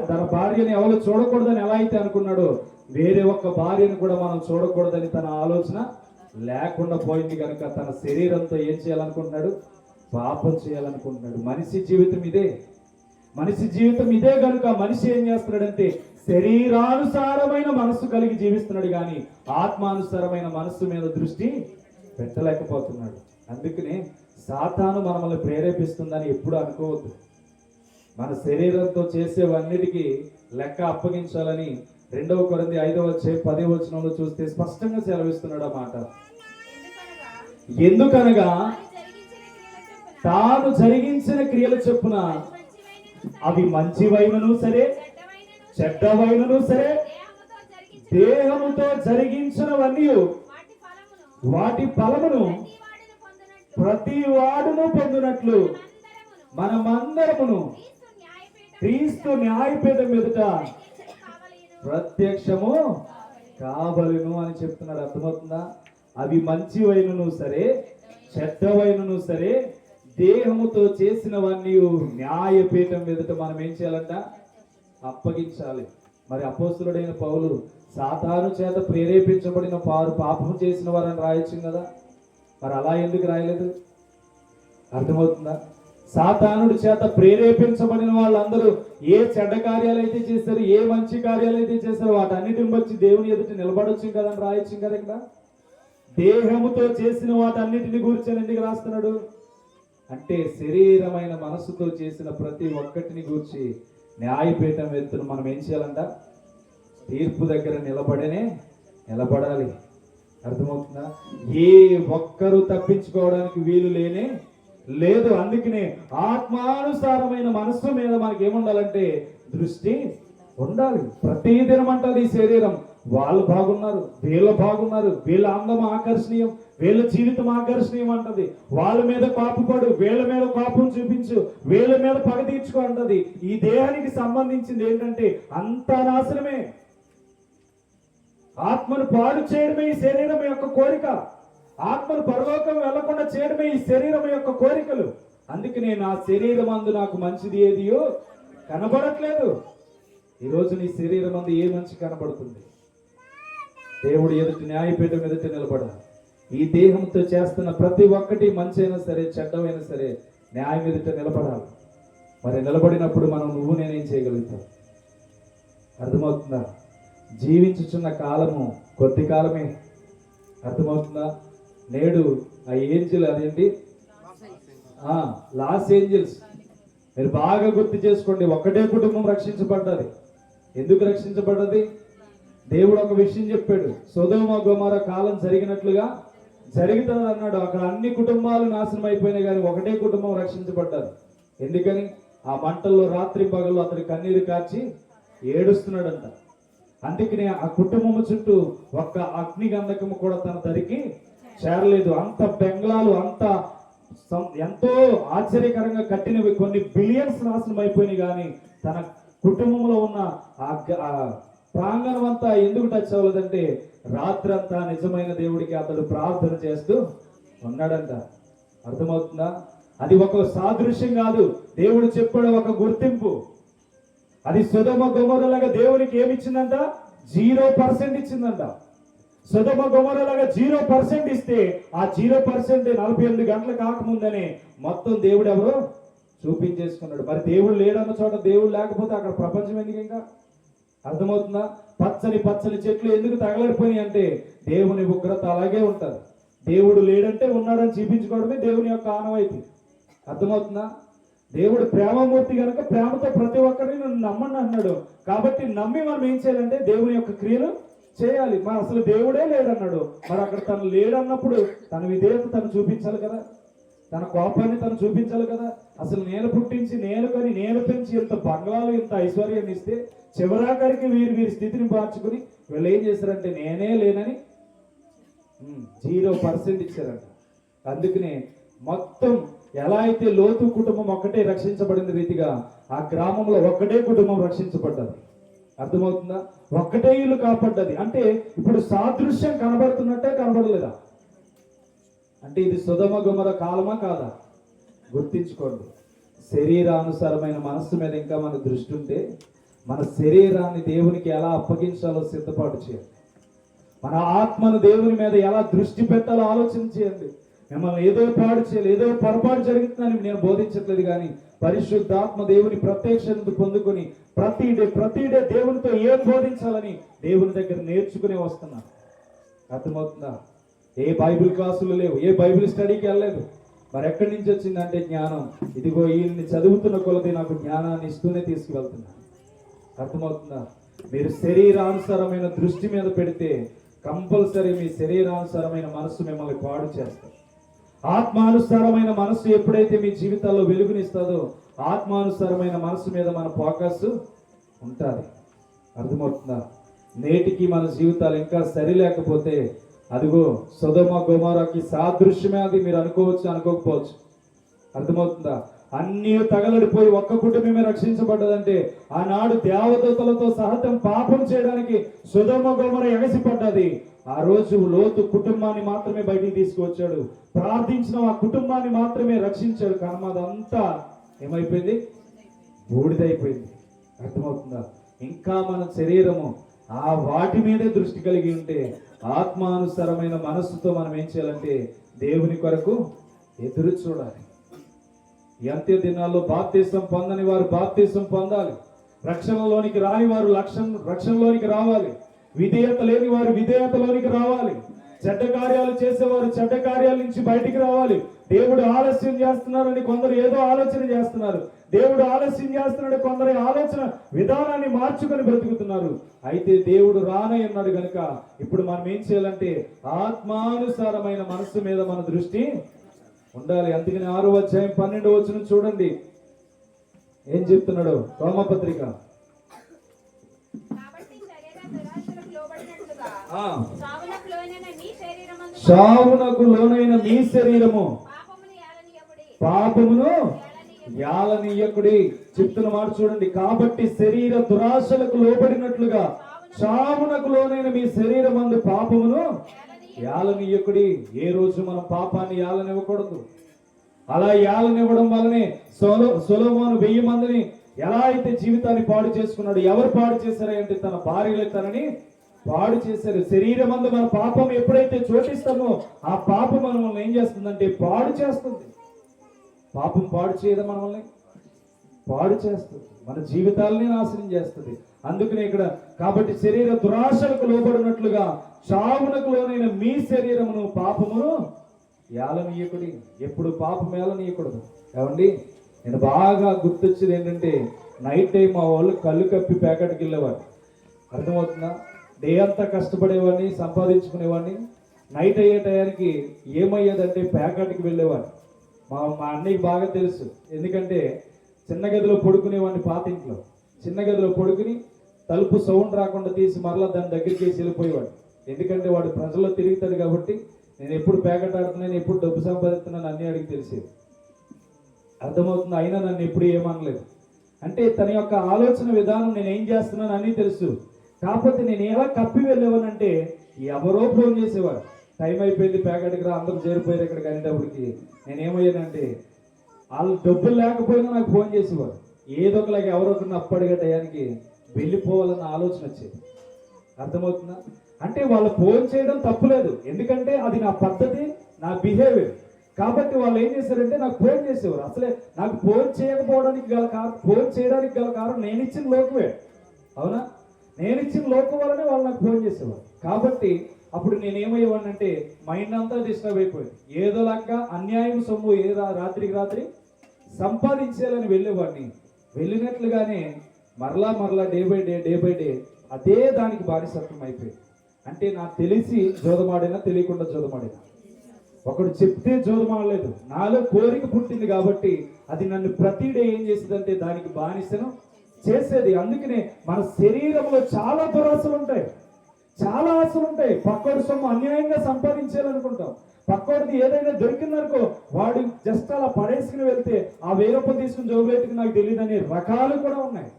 తన భార్యని ఎవరు చూడకూడదని ఎలా అయితే అనుకున్నాడో వేరే ఒక్క భార్యను కూడా మనం చూడకూడదని తన ఆలోచన లేకుండా పోయింది. కనుక తన శరీరంతో ఏం చేయాలనుకుంటున్నాడు? పాపం చేయాలనుకుంటున్నాడు. మనిషి జీవితం ఇదే కనుక మనిషి ఏం చేస్తున్నాడంటే శరీరానుసారమైన మనస్సు కలిగి జీవిస్తున్నాడు కానీ ఆత్మానుసారమైన మనస్సు మీద దృష్టి పెట్టలేకపోతున్నాడు. అందుకనే సాతాను మనల్ని ప్రేరేపిస్తుందని ఎప్పుడు అనుకోవద్దు. మన శరీరంతో చేసేవన్నిటికీ లెక్క అప్పగించాలని 2 కొరింథీ 5వ అధ్యాయం 10వ వచనంలో చూస్తే స్పష్టంగా సెలవిస్తున్నాడు ఆ మాట. ఎందుకనగా తాను జరిగించిన క్రియల చొప్పున అవి మంచివైనను సరే చెడ్డవైనను సరే దేహముతో జరిగించినవన్నీ వాటి ఫలమును ప్రతి వాడును పొందినట్లు మనమందరమును క్రీస్తు న్యాయపీఠం ఎదుట ప్రత్యక్షము కాబలును అని చెప్తున్నాడు. అర్థమవుతుందా? అవి మంచివైనను సరే చెడ్డవైనను సరే దేహముతో చేసినవన్నీ న్యాయపీఠం ఎదుట మనం ఏం చేయాలంట? అప్పగించాలి. మరి అపోస్తులుడైన పౌలు సాతాను చేత ప్రేరేపించబడిన వారు పాపం చేసిన వారని రాయొచ్చు కదా, మరి అలా ఎందుకు రాయలేదు? అర్థమవుతుందా? సాతానుడి చేత ప్రేరేపించబడిన వాళ్ళందరూ ఏ చెడ్డ కార్యాలు అయితే చేశారు, ఏ మంచి కార్యాలు అయితే చేశారు, వాటన్నిటిని వచ్చి దేవుని ఎదుట నిలబడొచ్చు కదా అని రాయొచ్చు కదా. ఇక్కడ దేహముతో చేసిన వాటన్నిటిని గురించి ఎందుకు రాస్తున్నాడు అంటే, శరీరమైన మనస్సుతో చేసిన ప్రతి ఒక్కటిని గూర్చి న్యాయపీఠం ఎత్తున మనం ఏం చేయాలంట? తీర్పు దగ్గర నిలబడాలి. అర్థమవుతుందా? ఏ ఒక్కరూ తప్పించుకోవడానికి వీలు లేదు. అందుకనే ఆత్మానుసారమైన మనస్సు మీద మనకి ఏముండాలంటే దృష్టి ఉండాలి. ప్రతి దినం అంటది ఈ శరీరం, వాళ్ళు బాగున్నారు, వీళ్ళు బాగున్నారు, వీళ్ళ అందం ఆకర్షణీయం, వీళ్ళ జీవితం ఆకర్షణీయం అంటది. వాళ్ళ మీద కోపపడు, వీళ్ళ మీద కోపం చూపించు, వీళ్ళ మీద పగ తీర్చుకో అంటది. ఈ దేహానికి సంబంధించింది ఏంటంటే అంతా నాశనమే. ఆత్మను పాడు చేయడమే ఈ శరీరం యొక్క కోరిక. ఆత్మను పరలోకం వెళ్లకుండా చేయడమే ఈ శరీరం యొక్క కోరికలు. అందుకనే నా శరీరం అందు నాకు మంచిది ఏదియో కనబడట్లేదు. ఈరోజు నీ శరీరం అందు ఏ మంచి కనబడుతుంది? దేవుడు ఎదుటి న్యాయపీఠం ఎదుట నిలబడాలి. ఈ దేహంతో చేస్తున్న ప్రతి ఒక్కటి మంచి అయినా సరే చెడ్డమైనా సరే న్యాయం ఎదుట నిలబడాలి. మరి నిలబడినప్పుడు నువ్వు నేనేం చేయగలుగుతాం? అర్థమవుతుందా? జీవించుచున్న కాలము కొద్ది కాలమే. అర్థమవుతుందా? నేడు ఆ ఏంజిల్ అదేంటి లాస్ ఏంజిల్స్ మీరు బాగా గుర్తు చేసుకోండి. ఒక్కటే కుటుంబం రక్షించబడ్డది. ఎందుకు రక్షించబడ్డది? దేవుడు ఒక విషయం చెప్పాడు, సొదొమ గొమొర్ర కాలం జరిగినట్లుగా జరుగుతుంది అన్నాడు. అక్కడ అన్ని కుటుంబాలు నాశనం అయిపోయినాయి, కానీ ఒకటే కుటుంబం రక్షించబడ్డారు. ఎందుకని? ఆ మంటల్లో రాత్రి పగలు అతని కన్నీరు కార్చి ఏడుస్తున్నాడంట. అందుకనే ఆ కుటుంబం చుట్టూ ఒక్క అగ్ని గంధకము కూడా తన దరికి చేరలేదు. అంత బెంగ్లాలు, అంత ఎంతో ఆశ్చర్యకరంగా కట్టినవి కొన్ని బిలియన్స్ నాశనం అయిపోయినాయి, కానీ తన కుటుంబంలో ఉన్న ఆ ప్రాంగణం అంతా ఎందుకు టచ్ అవ్వలేదంటే రాత్రంతా నిజమైన దేవుడికి అతడు ప్రార్థన చేస్తూ ఉన్నాడంట. అర్థమవుతుందా? అది ఒక సాదృశ్యం కాదు, దేవుడు చెప్పాడు ఒక గుర్తింపు. అది సొదొమ గొమొర్రలాగా దేవునికి ఏమిచ్చిందంట? 0% ఇచ్చిందంట. సొదొమ గొమొర్రలాగా 0% ఇస్తే ఆ 0% 48 గంటలు కాకముందనే మొత్తం దేవుడు ఎవరో చూపించేసుకున్నాడు. మరి దేవుడు లేడన్న చోట దేవుడు లేకపోతే అక్కడ ప్రపంచం ఎందుకు? ఇంకా అర్థమవుతుందా? పచ్చని పచ్చని చెట్లు ఎందుకు తగలడిపోయినాయి అంటే దేవుని ఉగ్రత అలాగే ఉంటుంది. దేవుడు లేడంటే ఉన్నాడని చూపించుకోవడమే దేవుని యొక్క ఆనవాయితీ. అర్థమవుతుందా? దేవుడు ప్రేమమూర్తి కనుక ప్రేమతో ప్రతి ఒక్కరిని నన్ను నమ్మండి అన్నాడు. కాబట్టి నమ్మి మనం ఏం చేయాలంటే దేవుని యొక్క క్రియలు చేయాలి. మరి అసలు దేవుడే లేడన్నాడు, మరి అక్కడ తను లేడన్నప్పుడు తన విధేయత తను చూపించాలి కదా, తన కోపాన్ని తను చూపించాలి కదా. అసలు నేను పుట్టించి నేను కొని నేను పెంచి ఇంత బంగ్లాలు ఇంత ఐశ్వర్యాన్ని ఇస్తే చివరాఖరికి వీరి స్థితిని మార్చుకుని వీళ్ళు ఏం చేశారంటే నేనే లేనని 0% ఇచ్చారంట. అందుకనే మొత్తం ఎలా అయితే లోతు కుటుంబం ఒక్కటే రక్షించబడిన రీతిగా ఆ గ్రామంలో ఒక్కటే కుటుంబం రక్షించబడ్డది. అర్థమవుతుందా? ఒక్కటే ఇల్లు కాపాడ్డది. అంటే ఇప్పుడు సాదృశ్యం కనబడుతున్నట్టే కనబడలేదా? అంటే ఇది సొదొమ గొమొర్ర కాలమా కాదా? గుర్తించుకోండి. శరీరానుసారమైన మనస్సు మీద ఇంకా మన దృష్టి ఉంటే మన శరీరాన్ని దేవునికి ఎలా అప్పగించాలో సిద్ధపాటు చేయండి. మన ఆత్మను దేవుని మీద ఎలా దృష్టి పెట్టాలో ఆలోచన చేయండి. మిమ్మల్ని ఏదో పాడు చేయాలి, ఏదో పొరపాటు జరుగుతుందని నేను బోధించట్లేదు, కానీ పరిశుద్ధాత్మ దేవుని ప్రత్యక్షత పొందుకొని ప్రతి డే దేవునితో ఏం బోధించాలని దేవుని దగ్గర నేర్చుకునే వస్తున్నాను. అర్థమవుతుందా? ఏ బైబిల్ క్లాసులు లేవు, ఏ బైబిల్ స్టడీకి వెళ్ళలేదు. మరి ఎక్కడి నుంచి వచ్చిందంటే జ్ఞానం. ఇదిగో ఈయన్ని చదువుతున్న కొలది నాకు జ్ఞానాన్ని ఇస్తూనే తీసుకువెళ్తున్నాను. అర్థమవుతుందా? మీరు శరీరానుసారమైన దృష్టి మీద పెడితే కంపల్సరీ మీ శరీరానుసారమైన మనస్సు మిమ్మల్ని పాడు చేస్తారు. ఆత్మానుసారమైన మనస్సు ఎప్పుడైతే మీ జీవితాల్లో వెలుగునిస్తుందో ఆత్మానుసారమైన మనస్సు మీద మన ఫోకస్ ఉంటుంది. అర్థమవుతుందా? నేటికి మన జీవితాలు ఇంకా సరిలేకపోతే అదిగో సొదొమ గొమొర్రకి సాదృశ్యమే. అది మీరు అనుకోవచ్చు, అనుకోకపోవచ్చు. అర్థమవుతుందా? అన్నీ తగలడిపోయి ఒక్క కుటుంబమే రక్షించబడ్డదంటే ఆనాడు దేవదూతలతో సహతం పాపం చేయడానికి సొదొమ గొమొర ఎగసిపడ్డది. ఆ రోజు లోతు కుటుంబాన్ని మాత్రమే బయటికి తీసుకువచ్చాడు, ప్రార్థించిన ఆ కుటుంబాన్ని మాత్రమే రక్షించాడు. కానీ అదంతా ఏమైపోయింది? బూడిదైపోయింది. అర్థమవుతుందా? ఇంకా మన శరీరము ఆ వాటి మీదే దృష్టి కలిగి ఉంటే, ఆత్మానుసారమైన మనస్సుతో మనం ఏం చేయాలంటే దేవుని కొరకు ఎదురు చూడాలి. ఈ అంత్య దినాల్లో బాప్తిసం పొందని వారు బాప్తిసం పొందాలి, రక్షణలోనికి రాని వారు రక్షణలోనికి రావాలి, విధేయత లేని వారు విధేయతలోనికి రావాలి, చెడ్డ కార్యాలు చేసేవారు చెడ్డ కార్యాల నుంచి బయటికి రావాలి. దేవుడు ఆలస్యం చేస్తున్నారని కొందరు ఏదో ఆలోచన చేస్తున్నారు, దేవుడు ఆలస్యం చేస్తున్నాడు కొందరు ఆలోచన విధానాన్ని మార్చుకొని బ్రతుకుతున్నారు. అయితే దేవుడు రానయ్యన్నాడు గనుక ఇప్పుడు మనం ఏం చేయాలంటే ఆత్మానుసారమైన మనస్సు మీద మన దృష్టి ఉండాలి. అందుకని 6వ అధ్యాయం 12వ వచనం చూడండి ఏం చెప్తున్నాడు. రోమపత్రిక సావునకు లోనైన మీ శరీరము పాపమును యాలనీయకుడి. చెప్తున్న మాట చూడండి. కాబట్టి శరీర దురాశలకు లోబడినట్లుగా సావునకు లోనైన మీ శరీరమందు పాపమును యాలనీయకుడి. ఏ రోజు మనం పాపాన్ని యాలనివ్వకూడదు. అలా యాలనివ్వడం వల్లనే సొలొమోను 1000 మందిని ఎలా అయితే జీవితాన్ని పాడు చేసుకున్నాడు. ఎవరు పాడు చేశారంటే తన భార్యలే తనని పాడు చేశారు. శరీరమందు మన పాపం ఎప్పుడైతే చోటిస్తామో ఆ పాపం మనల్ని ఏం చేస్తుందంటే పాడు చేస్తుంది. పాపం పాడు చేయదు, మనల్ని పాడు చేస్తుంది, మన జీవితాలని నాశనం చేస్తుంది. అందుకనే ఇక్కడ కాబట్టి శరీర దురాశలకు లోబడినట్లుగా చావునకు లోనైన మీ శరీరమును పాపమును యాలనీయకుడి. ఎప్పుడు పాపం యాలనీయకూడదు. ఏమండి, నేను బాగా గుర్తొచ్చేది ఏంటంటే నైట్ టైం మా వాళ్ళు కళ్ళు కప్పి ప్యాకెట్కి వెళ్ళేవారు. అర్థమవుతుందా? డే అంతా కష్టపడేవాడిని, సంపాదించుకునేవాడిని. నైట్ అయ్యే టయానికి ఏమయ్యేదంటే ప్యాకెట్కి వెళ్ళేవాడు. మా అన్నయ్యకి బాగా తెలుసు. ఎందుకంటే చిన్న గదిలో పడుకునేవాడిని. పాత ఇంట్లో చిన్న గదిలో పడుకుని తలుపు సౌండ్ రాకుండా తీసి మరలా దాని దగ్గరికి వేసి వెళ్ళిపోయేవాడు. ఎందుకంటే వాడు ప్రజల్లో తిరుగుతాడు కాబట్టి నేను ఎప్పుడు ప్యాకెట్ ఆడుతున్నాను, ఎప్పుడు డబ్బు సంపాదిస్తున్నాను అన్నీ అడిగి తెలిసేది. అర్థమవుతుంది. అయినా నన్ను ఎప్పుడు ఏమనలేదు. అంటే తన యొక్క ఆలోచన విధానం నేను ఏం చేస్తున్నాను అన్నీ తెలుసు. కాకపోతే నేను ఎలా కప్పి వెళ్ళేవానంటే ఎవరో ఫోన్ చేసేవారు, టైం అయిపోయింది ప్యాకెట్కి రా, అందరూ చేరిపోయారు ఇక్కడికి అనేటప్పటికి నేనేమయ్యానంటే వాళ్ళు డబ్బులు లేకపోయినా నాకు ఫోన్ చేసేవారు. ఏదో ఒకలాగా ఎవరో ఒకరిని అప్పటికే టయానికి వెళ్ళిపోవాలన్న ఆలోచన వచ్చేది. అర్థమవుతుందా? అంటే వాళ్ళు ఫోన్ చేయడం తప్పులేదు, ఎందుకంటే అది నా పద్ధతి, నా బిహేవియర్. కాబట్టి వాళ్ళు ఏం చేశారంటే నాకు ఫోన్ చేసేవారు. అసలే నాకు ఫోన్ చేయకపోవడానికి ఫోన్ చేయడానికి గల కారణం నేను ఇచ్చిన లోకమే. అవునా? నేను ఇచ్చిన లోకం వల్లనే వాళ్ళు నాకు ఫోన్ చేసేవారు. కాబట్టి అప్పుడు నేనేమయ్యేవాడిని అంటే మైండ్ అంతా డిస్టర్బ్ అయిపోయింది. ఏదోలాగా అన్యాయం సొమ్ము రాత్రికి రాత్రి సంపాదించేయాలని వెళ్ళేవాడిని. వెళ్ళినట్లుగానే మరలా డే బై డే అదే దానికి బానిసత్వం అయిపోయింది. అంటే నాకు తెలిసి జోదమాడినా తెలియకుండా జోదమాడినా, ఒకడు చెప్తే జోదమాడలేదు, నాలో కోరిక పుట్టింది కాబట్టి అది నన్ను ప్రతి డే ఏం చేసేదంటే దానికి బానిసను చేసేది. అందుకనే మన శరీరంలో చాలా దురాశలు ఉంటాయి, చాలా ఆశలు ఉంటాయి. పక్కోడి సొమ్ము అన్యాయంగా సంపాదించాలనుకుంటాం. పక్కోడిది ఏదైనా దొరికిందనుకో వాడు జస్ట్ అలా పడేసుకుని వెళ్తే ఆ 1000 రూపాయలు తీసుకుని జోబులేటికి నాకు తెలియదు అనే రకాలు కూడా ఉన్నాయి.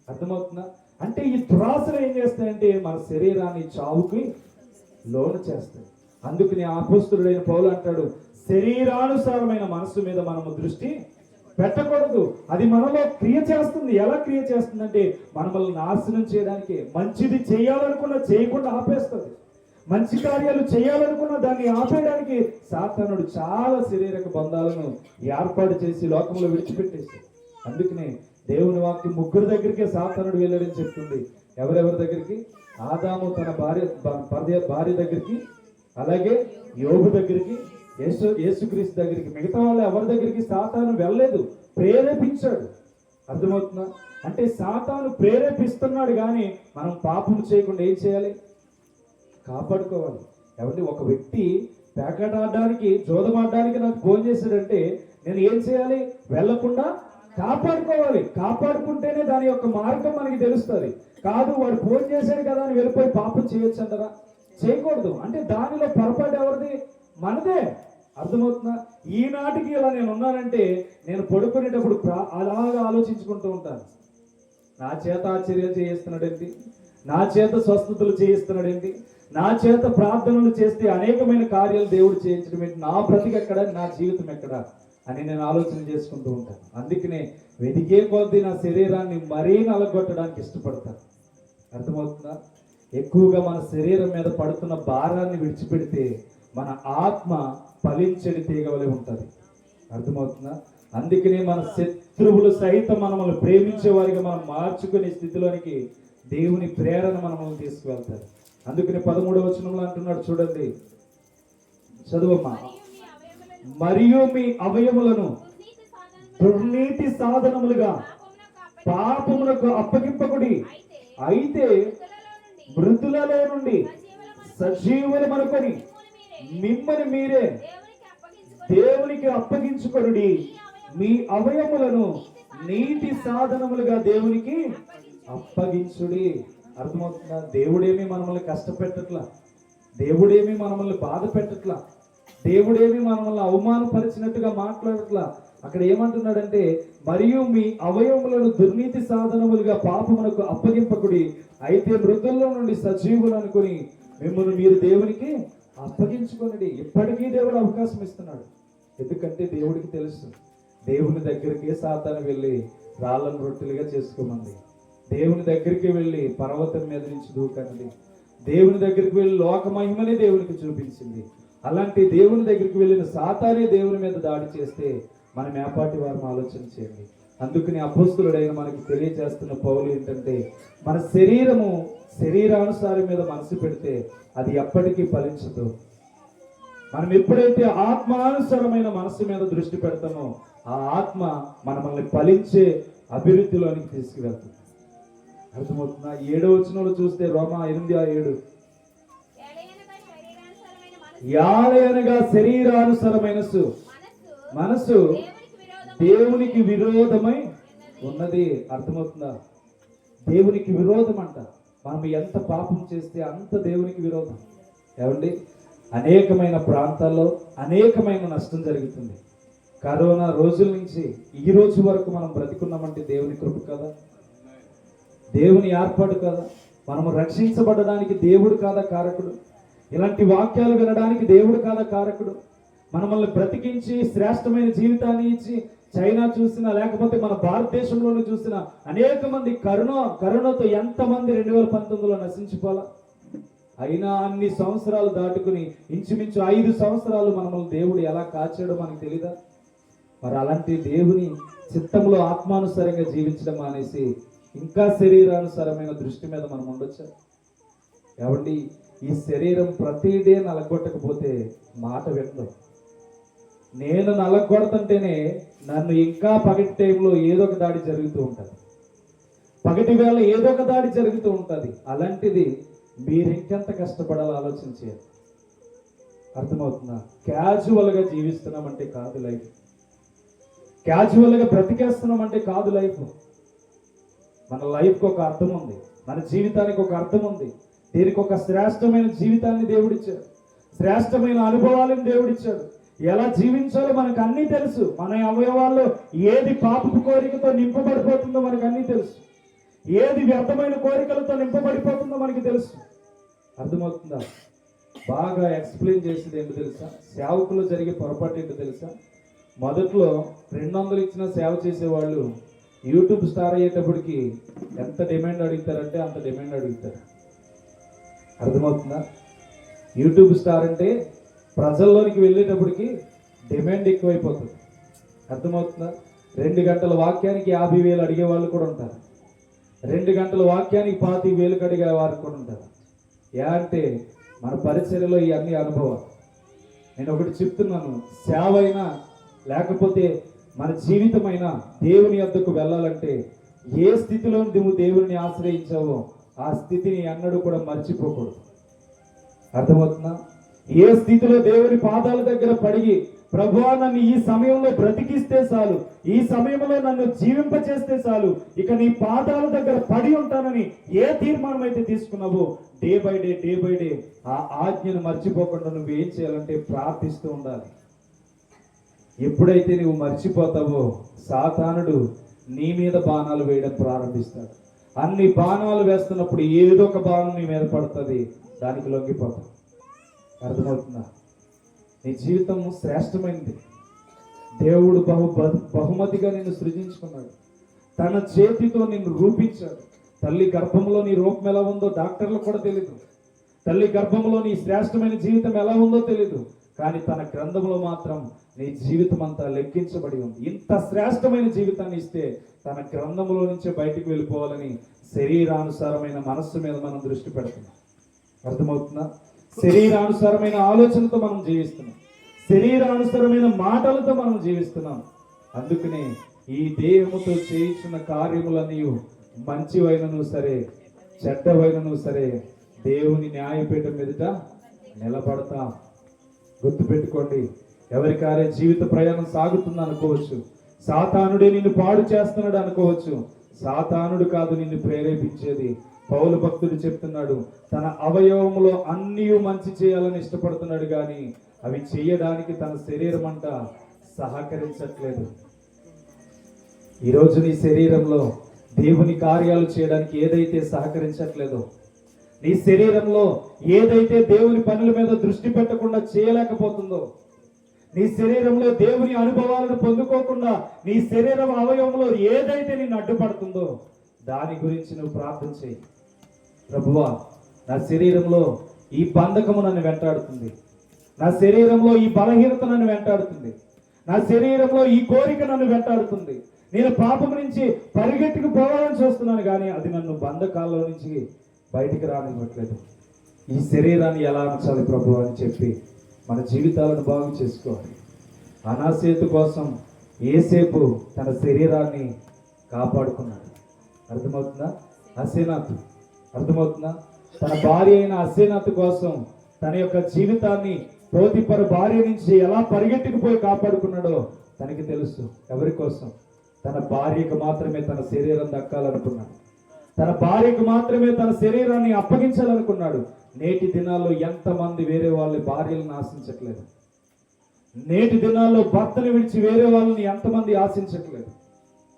అర్థమవుతుందా? అంటే ఈ దురాశలు ఏం చేస్తాయంటే మన శరీరాన్ని చావుకి లోను చేస్తాయి. అందుకని అపోస్తలుడైన పౌలు అంటాడు, శరీరానుసారమైన మనస్సు మీద మనము దృష్టి పెట్టకూడదు. అది మనలో క్రియ చేస్తుంది. ఎలా క్రియ చేస్తుందంటే మనల్ని నాశనం చేయడానికి, మంచిది చేయాలనుకున్నా చేయకుండా ఆపేస్తుంది. మంచి కార్యాలు చేయాలనుకున్న దాన్ని ఆపేయడానికి సాతానుడు చాలా శారీరక బంధాలను ఏర్పాటు చేసి లోకంలో విడిచిపెట్టేసి. అందుకనే దేవుని వాక్యం 3 దగ్గరికే సాతానుడు వెళ్ళాడని చెప్తుంది. ఎవరెవరి దగ్గరికి? ఆదాము తన భార్య దగ్గరికి, అలాగే యోబు దగ్గరికి, యేసుక్రీస్తు దగ్గరికి. మిగతా వాళ్ళు ఎవరి దగ్గరికి సాతాను వెళ్ళలేదు, ప్రేరేపించాడు. అర్థమవుతుందా? అంటే సాతాను ప్రేరేపిస్తున్నాడు, కానీ మనం పాపం చేయకుండా ఏం చేయాలి? కాపాడుకోవాలి. ఎవరి ఒక వ్యక్తి ప్యాకెట్ ఆడడానికి, జోదం ఆడడానికి నాకు ఫోన్ చేశాడంటే నేను ఏం చేయాలి? వెళ్లకుండా కాపాడుకోవాలి. కాపాడుకుంటేనే దాని యొక్క మార్గం మనకి తెలుస్తుంది. కాదు వాడు ఫోన్ చేశాడు కదా అని వెళ్ళిపోయి పాపం చేయొచ్చు అంటారా? చేయకూడదు. అంటే దానిలో పొరపాటు ఎవరిది? మనదే. అర్థమవుతుందా? ఈనాటికి ఇలా నేను ఉన్నానంటే నేను పడుకునేటప్పుడు అలాగా ఆలోచించుకుంటూ ఉంటాను. నా చేత ఆశ్చర్యాలు చేయిస్తున్నాడేంటి, నా చేత స్వస్థతలు చేయిస్తున్నాడేంటి, నా చేత ప్రార్థనలు చేస్తే అనేకమైన కార్యాలు దేవుడు చేయించడం ఏంటి, నా బ్రతికి ఎక్కడ, నా జీవితం ఎక్కడ అని నేను ఆలోచన చేసుకుంటూ ఉంటాను. అందుకనే వెతికే కొద్దీ నా శరీరాన్ని మరీ నలగొట్టడానికి ఇష్టపడతాను. అర్థమవుతుందా? ఎక్కువగా మన శరీరం మీద పడుతున్న భారాన్ని విడిచిపెడితే మన ఆత్మ ఫలించడి తీగవలే ఉంటుంది. అర్థమవుతుందా? అందుకనే మన శత్రువులు సైతం మనల్ని ప్రేమించే వారిగా మనం మార్చుకునే స్థితిలోనికి దేవుని ప్రేరణ మనల్ని తీసుకువెళ్తారు. అందుకని 13వ వచనంలో అంటున్నాడు, చూడండి, చదువమ్మా. మరియు మీ అవయములను దుర్నీతి సాధనములుగా పాపములకు అప్పగింపకుడి, అయితే మృతులలో నుండి సజీవులు అనుకొని మిమ్మల్ని మీరే దేవునికి అప్పగించుకొనుడి. మీ అవయములను నీతి సాధనములుగా దేవునికి అప్పగించుడి. అర్థమవుతుందా? దేవుడేమి మనల్ని కష్టపెట్టట్లా, దేవుడేమి మనల్ని బాధ పెట్టట్లా, దేవుడేమి మనల్ని అవమానపరిచినట్టుగా మాట్లాడట్లా. అక్కడ ఏమంటున్నాడంటే, మరియు మీ అవయవములను దుర్నీతి సాధనములుగా పాపమునకు అప్పగింపకుడి, అయితే మృతుల్లో నుండి సజీవులు అనుకుని మిమ్మల్ని మీరు దేవునికి అప్పగించుకొనుడి. ఇప్పటికీ దేవుడు అవకాశం ఇస్తున్నాడు. ఎందుకంటే దేవుడికి తెలుసు, దేవుని దగ్గరికి సాతాను వెళ్ళి రాళ్ళను రొట్టెలుగా చేసుకోమంది, దేవుని దగ్గరికి వెళ్ళి పర్వతం మీద నుంచి దూకన్నది, దేవుని దగ్గరికి వెళ్ళి లోక మహిమనే దేవునికి చూపించింది. అలాంటి దేవుని దగ్గరికి వెళ్ళిన సాతానే దేవుని మీద దాడి చేస్తే మనం ఏపాటి వారం ఆలోచన చేయండి. అందుకని అపోస్తులుడైన మనకి తెలియజేస్తున్న పౌలు ఏంటంటే, మన శరీరానుసారం మీద మనసు పెడితే అది ఎప్పటికీ ఫలించదు. మనం ఎప్పుడైతే ఆత్మానుసారమైన మనసు మీద దృష్టి పెడతామో ఆ ఆత్మ మనల్ని ఫలించే అభివృద్ధిలోనికి తీసుకువెళ్తుంది. అర్థమవుతుందా? 7వ వచనంలో చూస్తే రోమా 8:7, యాలయనగా శరీరానుసరమైన మనసు దేవునికి విరోధమై ఉన్నది. అర్థమవుతుందా? దేవునికి విరోధం అంట. మనం ఎంత పాపం చేస్తే అంత దేవునికి విరోధం. ఏమండి, అనేకమైన ప్రాంతాల్లో అనేకమైన నష్టం జరుగుతుంది. కరోనా రోజుల నుంచి ఈ రోజు వరకు మనం బ్రతికున్నామంటే దేవుని కృప కదా, దేవుని ఏర్పాటు కదా. మనము రక్షించబడడానికి దేవుడు కాదా కారకుడు? ఇలాంటి వాక్యాలు వినడానికి దేవుడు కాదా కారకుడు? మనల్ని బ్రతికించి శ్రేష్టమైన జీవితాన్ని ఇచ్చి చైనా చూసినా లేకపోతే మన భారతదేశంలోనే చూసినా అనేక మంది కరోనాతో ఎంతమంది 2019లో నశించిపోలా. అయినా అన్ని సంవత్సరాలు దాటుకుని ఇంచుమించు 5 సంవత్సరాలు మనల్ని దేవుడు ఎలా కాచాడో మనకు తెలీదా? మరి అలాంటి దేవుని చిత్తంలో ఆత్మానుసారంగా జీవించడం అనేసి ఇంకా శరీరానుసారమైన దృష్టి మీద మనం ఉండొచ్చా? ఏమండి, ఈ శరీరం ప్రతిదే నలగొట్టకపోతే మాట వినదు. నేను నలగొడుతుంటేనే నన్ను ఇంకా పగటి టైంలో ఏదో ఒక దాడి జరుగుతూ ఉంటుంది, పగటి వేళ ఏదో ఒక దాడి జరుగుతూ ఉంటుంది. అలాంటిది మీరు ఇంకెంత కష్టపడాలో ఆలోచన చేయాలి. అర్థమవుతుందా? క్యాజువల్గా జీవిస్తున్నామంటే కాదు లైఫ్, క్యాజువల్గా బ్రతికేస్తున్నామంటే కాదు లైఫ్. మన లైఫ్కి ఒక అర్థం ఉంది, మన జీవితానికి ఒక అర్థం ఉంది. దీనికి ఒక శ్రేష్టమైన జీవితాన్ని దేవుడిచ్చాడు, శ్రేష్టమైన అనుభవాలను దేవుడిచ్చాడు. ఎలా జీవించాలో మనకు అన్నీ తెలుసు. మన అవయవాల్లో ఏది పాపపు కోరికతో నింపబడిపోతుందో మనకు అన్నీ తెలుసు, ఏది వ్యర్థమైన కోరికలతో నింపబడిపోతుందో మనకి తెలుసు. అర్థమవుతుందా? బాగా ఎక్స్ప్లెయిన్ చేసేది ఏంటో తెలుసా? సేవకులు జరిగే పొరపాటు ఏంటో తెలుసా? మొదట్లో 200 ఇచ్చిన సేవ చేసేవాళ్ళు యూట్యూబ్ స్టార్ అయ్యేటప్పటికి ఎంత డిమాండ్ అడుగుతారంటే అంత డిమాండ్ అడుగుతారు. అర్థమవుతుందా? యూట్యూబ్ స్టార్ అంటే ప్రజల్లోనికి వెళ్ళేటప్పటికి డిమాండ్ ఎక్కువైపోతుంది. అర్థమవుతుందా? 2 గంటల వాక్యానికి 50,000 అడిగే వాళ్ళు కూడా ఉంటారు, 2 గంటల వాక్యానికి 25,000 అడిగే వారు కూడా ఉంటారు. అంటే మన పరిచర్యలో ఈ అన్ని అనుభవాలు. నేను ఒకటి చెప్తున్నాను, సేవ అయినా లేకపోతే మన జీవితమైనా దేవుని యొద్దకు వెళ్ళాలంటే ఏ స్థితిలో నువ్వు దేవుని ఆశ్రయించావో ఆ స్థితిని అన్నడు కూడా మర్చిపోకూడదు. అర్థమవుతుందా? ఏ స్థితిలో దేవుని పాదాల దగ్గర పడిగి, ప్రభువా నన్ను ఈ సమయంలో బ్రతికిస్తే చాలు, ఈ సమయంలో నన్ను జీవింపచేస్తే చాలు, ఇక నీ పాదాల దగ్గర పడి ఉంటానని ఏ తీర్మానం అయితే తీసుకున్నావో డే బై డే ఆ ఆజ్ఞను మర్చిపోకుండా నువ్వు ఏం చేయాలంటే ప్రార్థిస్తూ ఉండాలి. ఎప్పుడైతే నువ్వు మర్చిపోతావో సాతానుడు నీ మీద బాణాలు వేయడం ప్రారంభిస్తాడు. అన్ని బాణాలు వేస్తున్నప్పుడు ఏదో ఒక బాణం నీ మీద పడుతుంది, దానికి లొంగిపోతావు. అర్థమవుతుందా? నీ జీవితం శ్రేష్టమైనది. దేవుడు బహుమతిగా నిన్ను సృజించుకున్నాడు. తన చేతితో నిన్ను రూపించాడు. తల్లి గర్భంలో నీ రూపం ఎలా ఉందో డాక్టర్లకు కూడా తెలీదు. తల్లి గర్భంలో నీ శ్రేష్టమైన జీవితం ఎలా ఉందో తెలీదు. కానీ తన గ్రంథంలో మాత్రం నీ జీవితం అంతా లెక్కించబడి ఉంది. ఇంత శ్రేష్టమైన జీవితాన్ని ఇస్తే తన గ్రంథంలో నుంచే బయటికి వెళ్ళిపోవాలని శరీరానుసారమైన మనస్సు మీద మనం దృష్టి పెడుతున్నాం. అర్థమవుతుందా? శరీరానుసారమైన ఆలోచనతో మనం జీవిస్తున్నాం. శరీరానుసారమైన మాటలతో మనం జీవిస్తున్నాం. అందుకనే ఈ దేహముతో చేయించిన కార్యములన్నీ మంచివైనను సరే చెడ్డవైనను సరే దేవుని న్యాయపీఠం మీదట నిలబడతాం. గుర్తుపెట్టుకోండి, ఎవరికారే జీవిత ప్రయాణం సాగుతుంది అనుకోవచ్చు, సాతానుడే నిన్ను పాడు చేస్తున్నాడు అనుకోవచ్చు. సాతానుడు కాదు నిన్ను ప్రేరేపించేది. పౌలు భక్తుడు చెప్తున్నాడు, తన అవయవములో అన్నీ మంచి చేయాలని ఇష్టపడుతున్నాడు, కానీ అవి చేయడానికి తన శరీరం అంట సహకరించట్లేదు. ఈరోజు నీ శరీరంలో దేవుని కార్యాలు చేయడానికి ఏదైతే సహకరించట్లేదో, నీ శరీరంలో ఏదైతే దేవుని పనుల మీద దృష్టి పెట్టకుండా చేయలేకపోతుందో, నీ శరీరంలో దేవుని అనుభవాలను పొందుకోకుండా నీ శరీరం అవయవంలో ఏదైతే నిన్ను అడ్డుపడుతుందో దాని గురించి నువ్వు ప్రార్థన చేయి. ప్రభువా, నా శరీరంలో ఈ బంధకము నన్ను వెంటాడుతుంది, నా శరీరంలో ఈ బలహీనత నన్ను వెంటాడుతుంది, నా శరీరంలో ఈ కోరిక నన్ను వెంటాడుతుంది, నేను పాపం నుంచి పరిగెట్టుకు పోవాలని చూస్తున్నాను, కానీ అది నన్ను బంధకాల్లో నుంచి బయటికి రానివ్వట్లేదు. ఈ శరీరాన్ని ఎలా ఉంచాలి ప్రభు అని చెప్పి మన జీవితాలను బాగు చేసుకోవాలి. అనాసేతు కోసం ఏసేపు తన శరీరాన్ని కాపాడుకున్నాడు. అర్థమవుతుందా? అసేనాతు అర్థమవుతుందా? తన భార్య అయిన అసేనాతు కోసం తన యొక్క జీవితాన్ని పోతిఫరు భార్య నుంచి ఎలా పరిగెట్టుకుపోయి కాపాడుకున్నాడో తనకి తెలుసు. ఎవరి కోసం? తన భార్యకు మాత్రమే తన శరీరం దక్కాలనుకున్నాడు. తన భార్యకు మాత్రమే తన శరీరాన్ని అప్పగించాలనుకున్నాడు. నేటి దినాల్లో ఎంతమంది వేరే వాళ్ళ భార్యలను ఆశించట్లేదు. నేటి దినాల్లో భర్తను విడిచి వేరే వాళ్ళని ఎంతమంది ఆశించట్లేదు.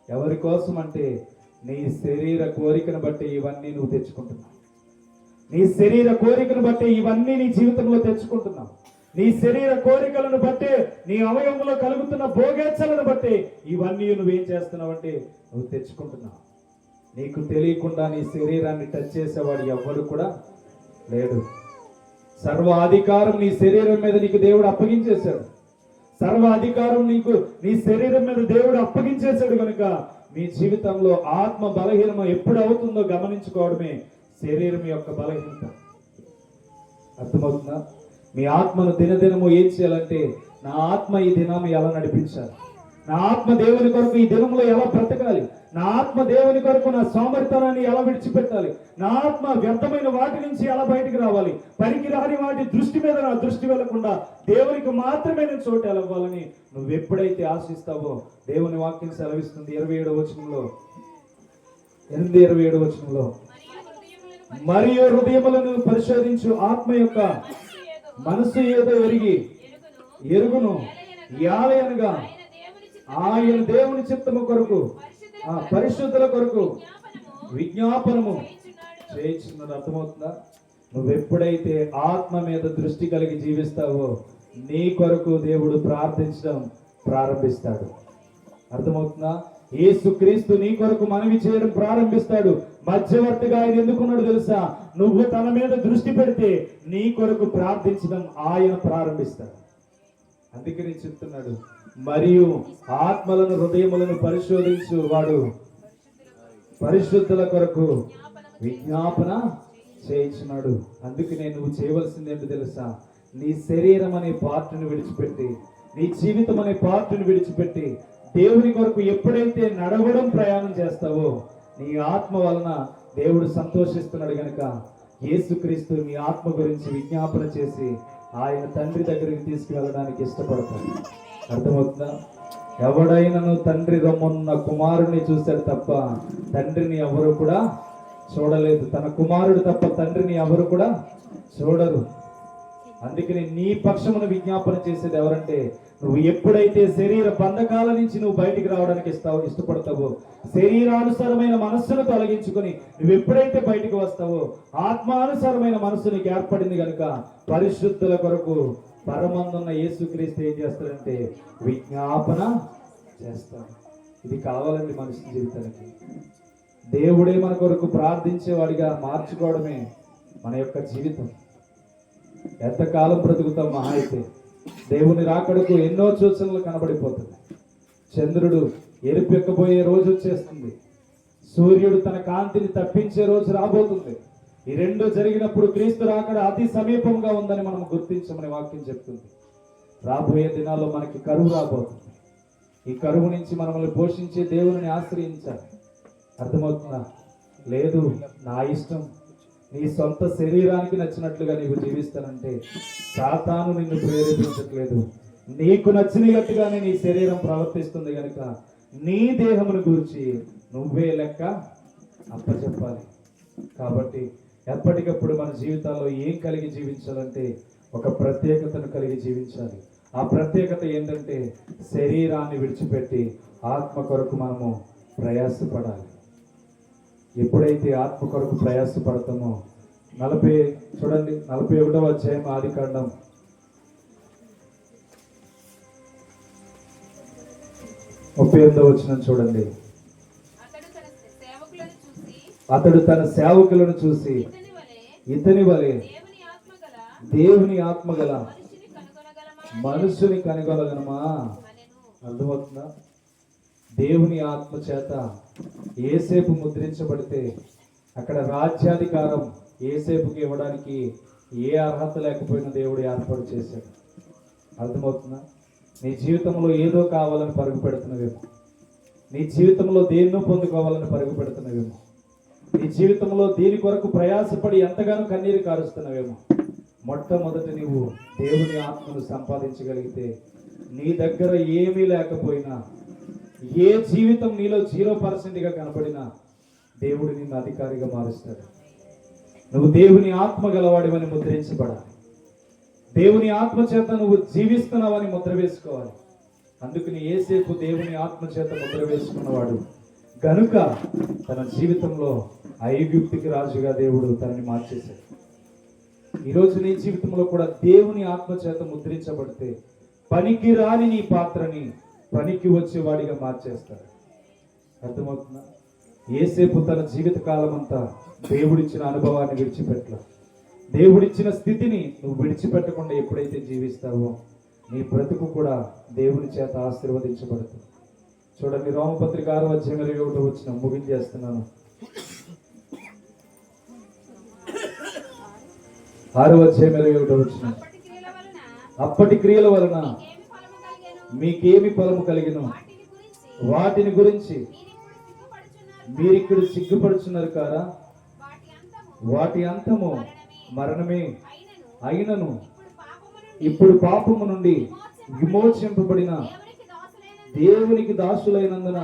ఎవరి కోసం అంటే నీ శరీర కోరికను బట్టి ఇవన్నీ నువ్వు తెచ్చుకుంటున్నావు. నీ శరీర కోరికను బట్టి ఇవన్నీ నీ జీవితంలో తెచ్చుకుంటున్నావు. నీ శరీర కోరికలను బట్టి, నీ అవయవంలో కలుగుతున్న భోగేచ్ఛలను బట్టి ఇవన్నీ నువ్వేం చేస్తున్నావు అంటే నువ్వు తెచ్చుకుంటున్నావు. నీకు తెలియకుండా నీ శరీరాన్ని టచ్ చేసేవాడు ఎవ్వడు కూడా లేడు. సర్వ అధికారం నీ శరీరం మీద నీకు దేవుడు అప్పగించేశాడు. సర్వ అధికారం నీకు నీ శరీరం మీద దేవుడు అప్పగించేశాడు. కనుక మీ జీవితంలో ఆత్మ బలహీనం ఎప్పుడు అవుతుందో గమనించుకోవడమే శరీరం యొక్క బలహీనత. అర్థమవుతుందా? మీ ఆత్మను దినదినము ఏం చేయాలంటే, నా ఆత్మ ఈ దినం ఎలా నడిపించాలి, నా ఆత్మ దేవుని కొరకు ఈ దినంలో ఎలా బ్రతకాలి, నా ఆత్మ దేవుని కొరకు నా సోమరితనాన్ని ఎలా విడిచిపెట్టాలి, నా ఆత్మ వ్యర్థమైన వాటి నుంచి ఎలా బయటికి రావాలి, పనికిరాని వాటి దృష్టి మీద నా దృష్టి వెళ్లకుండా దేవునికి మాత్రమే నేను చోటు ఇవ్వాలని నువ్వు ఎప్పుడైతే ఆశిస్తావో దేవుని వాక్యం సెలవిస్తుంది. 27వ వచనంలో 27వ వచనంలో, మరియు హృదయములను పరిశోధించు ఆత్మ యొక్క మనసు ఏదో ఎరుగును యాలయనగా ఆయన దేవుని చిత్తము కొరకు పరిశుద్ధుల కొరకు విజ్ఞాపనము చేయించున్నాడు. అర్థమవుతుందా? నువ్వెప్పుడైతే ఆత్మ మీద దృష్టి కలిగి జీవిస్తావో నీ కొరకు దేవుడు ప్రార్థించడం ప్రారంభిస్తాడు. అర్థమవుతుందా? యేసుక్రీస్తు నీ కొరకు మనవి చేయడం ప్రారంభిస్తాడు. మధ్యవర్తిగా ఆయన ఎందుకున్నాడు తెలుసా? నువ్వు తన మీద దృష్టి పెడితే నీ కొరకు ప్రార్థించడం ఆయన ప్రారంభిస్తాడు. అందుకని చెప్తున్నాడు, మరియు ఆత్మలను హృదయములను పరిశోధించు వాడు పరిశుద్ధుల కొరకు విజ్ఞాపన చేయించున్నాడు. అందుకనే నువ్వు చేయవలసింది ఏంటో తెలుసా? నీ శరీరం అనే పార్ట్ను విడిచిపెట్టి, నీ జీవితం అనే పార్ట్ను విడిచిపెట్టి దేవుని కొరకు ఎప్పుడైతే నడవడం ప్రయాణం చేస్తావో నీ ఆత్మ వలన దేవుడు సంతోషిస్తున్నాడు. గనుక యేసుక్రీస్తు నీ ఆత్మ గురించి విజ్ఞాపన చేసి ఆయన తండ్రి దగ్గరికి తీసుకువెళ్ళడానికి ఇష్టపడతాడు. అర్థమవుతుందా? ఎవడైనను తండ్రి రొమ్మున్న కుమారుని చూశాడు తప్ప తండ్రిని ఎవరు కూడా చూడలేదు. తన కుమారుడు తప్ప తండ్రిని ఎవరు కూడా చూడరు. అందుకని నీ పక్షమును విజ్ఞాపన చేసేది ఎవరంటే, నువ్వు ఎప్పుడైతే శరీర బంధకాల నుంచి నువ్వు బయటికి రావడానికి ఇష్టపడతావో, శరీరానుసారమైన మనస్సును తొలగించుకొని నువ్వు ఎప్పుడైతే బయటికి వస్తావో, ఆత్మానుసారమైన మనస్సు నీకు ఏర్పడింది కనుక పరిశుద్ధుల కొరకు పరమందున్న యేసుక్రీస్తు ఏం చేస్తాడంటే విజ్ఞాపన చేస్తాడు. ఇది కావాలండి మనిషి జీవితానికి. దేవుడే మన కొరకు ప్రార్థించేవాడిగా మార్చుకోవడమే మన యొక్క జీవితం. ఎంతకాలం బ్రతుకుతాం మహా అయితే? దేవుని రాకడకు ఎన్నో సూచనలు కనబడిపోతుంది. చంద్రుడు ఎరుపెక్కబోయే రోజు వచ్చేస్తుంది. సూర్యుడు తన కాంతిని తప్పించే రోజు రాబోతుంది. ఈ రెండు జరిగినప్పుడు క్రీస్తు రాకడ అతి సమీపంగా ఉందని మనం గుర్తించమని వాక్యం చెప్తుంది. రాబోయే దినాల్లో మనకి కరువు రాబోతుంది. ఈ కరువు నుంచి మనల్ని పోషించే దేవుని ఆశ్రయించాలి. అర్థమవుతుందా? లేదు, నా ఇష్టం, నీ సొంత శరీరానికి నచ్చినట్లుగా నీవు జీవిస్తానంటే సాతాను నిన్ను ప్రేరేపించట్లేదు. నీకు నచ్చినట్టుగానే నీ శరీరం ప్రవర్తిస్తుంది కనుక నీ దేహమును గురించి నువ్వే లెక్క అప్పచెప్పాలి. కాబట్టి ఎప్పటికప్పుడు మన జీవితాల్లో ఏం కలిగి జీవించాలంటే ఒక ప్రత్యేకతను కలిగి జీవించాలి. ఆ ప్రత్యేకత ఏంటంటే శరీరాన్ని విడిచిపెట్టి ఆత్మ కొరకు మనము ప్రయాసపడాలి. ఎప్పుడైతే ఆత్మ కొరకు ప్రయాసపడతామో 41వ అధ్యాయం ఆదికాండం 38వ వచనం చూడండి. అతడు తన సేవకులను చూసి ఇతని వలె దేవుని ఆత్మగల మనుషుని కనుగొనగలమా? అర్థమవుతుందా? దేవుని ఆత్మ చేత ఏసేపు ముద్రించబడితే అక్కడ రాజ్యాధికారం ఏసేపుకి ఇవ్వడానికి ఏ అర్హత లేకపోయినా దేవుడు ఏర్పాటు చేశాడు. అర్థమవుతుందా? నీ జీవితంలో ఏదో కావాలని పరుగు పెడుతున్నవేమో, నీ జీవితంలో దేన్నో పొందుకోవాలని పరుగు పెడుతున్నవేమో, నీ జీవితంలో దీని కొరకు ప్రయాసపడి ఎంతగానో కన్నీరు కారుస్తున్నవేమో. మొట్టమొదటి నీవు దేవుని ఆత్మను సంపాదించగలిగితే నీ దగ్గర ఏమీ లేకపోయినా, ఏ జీవితం నీలో 0%గా కనపడినా దేవుడు నిన్ను అధికారిగా మారుస్తాడు. నువ్వు దేవుని ఆత్మ గలవాడివని ముద్రించబడాలి. దేవుని ఆత్మ చేత నువ్వు జీవిస్తున్నావని ముద్ర వేసుకోవాలి. అందుకని యేసేపు దేవుని ఆత్మ చేత ముద్ర వేసుకున్నవాడు గనుక తన జీవితంలో ఐగుప్తుకి రాజుగా దేవుడు తనని మార్చేశాడు. ఈరోజు నీ జీవితంలో కూడా దేవుని ఆత్మ చేత ముద్రించబడితే పనికి రాని నీ పాత్రని పనికి వచ్చేవాడిగా మార్చేస్తాడు. అర్థమవుతుందా? యేసేపు తన జీవిత కాలం అంతా దేవుడిచ్చిన అనుభవాన్ని విడిచిపెట్ల, దేవుడిచ్చిన స్థితిని నువ్వు విడిచిపెట్టకుండా ఎప్పుడైతే జీవిస్తావో నీ బ్రతుకు కూడా దేవుని చేత ఆశీర్వదించబడుతుంది. చూడండి, రోమపత్రిక 6వ అధ్యాయం 21వ వచనం ముగించేస్తున్నాను. 6వ అధ్యాయం 21వ వచనం. అప్పటి క్రియల వలన మీకేమి ఫలము కలిగిన వాటిని గురించి మీరిక్కడ సిగ్గుపడుచున్నారు కారా? వాటి అంతము మరణమే అయినను ఇప్పుడు పాపము నుండి విమోచింపబడిన దేవునికి దాసులైనందున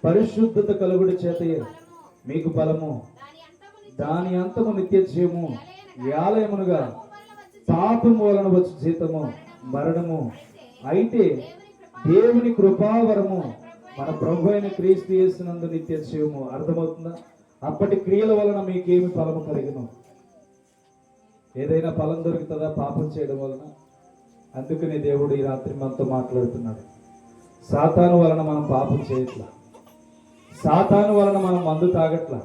పరిశుద్ధత కలుగుడి చేతయే మీకు ఫలము, దాని అంతము నిత్య జీవము, ఆలయమునుగా పాపము వలన వచ్చు జీతము మరణము. అయితే దేవుని కృపావరము మన ప్రభు అయిన క్రీస్తు యేసునందు నిత్య జీవము. అర్థమవుతుందా? అప్పటి క్రియల వలన మీకేమి ఫలము కలిగిన? ఏదైనా ఫలం దొరుకుతుందా పాపం చేయడం వలన? అందుకనే దేవుడు ఈ రాత్రి మనతో మాట్లాడుతున్నాడు. సాతాను వలన మనం పాపం చేయట్లా, సాతాను వలన మనం మందు తాగట్లా,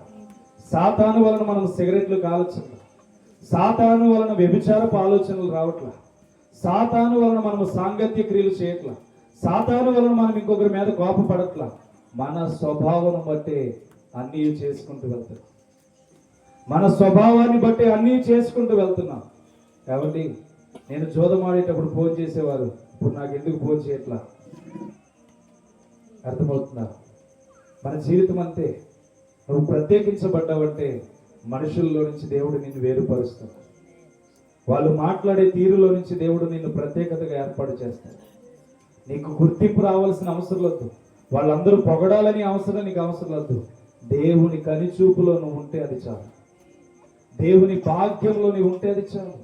సాతాను వలన మనం సిగరెట్లు కాల్చట్లా, సాతాను వలన వ్యభిచారపు ఆలోచనలు రావట్లా, సాతాను వలన మనం సాంగత్య క్రియలు చేయట్లా, సాతాను వలన మనం ఇంకొకరి మీద కోపపడట్లా. మన స్వభావం బట్టి అన్నీ చేసుకుంటూ వెళ్తున్నాం. మన స్వభావాన్ని బట్టి అన్నీ చేసుకుంటూ వెళ్తున్నాం. కాబట్టి నేను జోదమాడేటప్పుడు ఫోన్ చేసేవారు, ఇప్పుడు నాకు ఎందుకు ఫోన్ చేయట్లా? అర్థమవుతుందా? మన జీవితం అంతే. నువ్వు ప్రత్యేకించబడ్డావంటే మనుషుల్లో నుంచి దేవుడు నిన్ను వేరుపరుస్తాడు. వాళ్ళు మాట్లాడే తీరులో నుంచి దేవుడు నిన్ను ప్రత్యేకతగా ఏర్పాటు చేస్తాడు. నీకు గుర్తింపు రావాల్సిన అవసరం లేదు, వాళ్ళందరూ పొగడాలని అవసరం నీకు అవసరం లేదు. దేవుని కనిచూపులో నువ్వు ఉంటే అది చాలు, దేవుని భాగ్యంలో నువ్వు ఉంటే అది చాలు.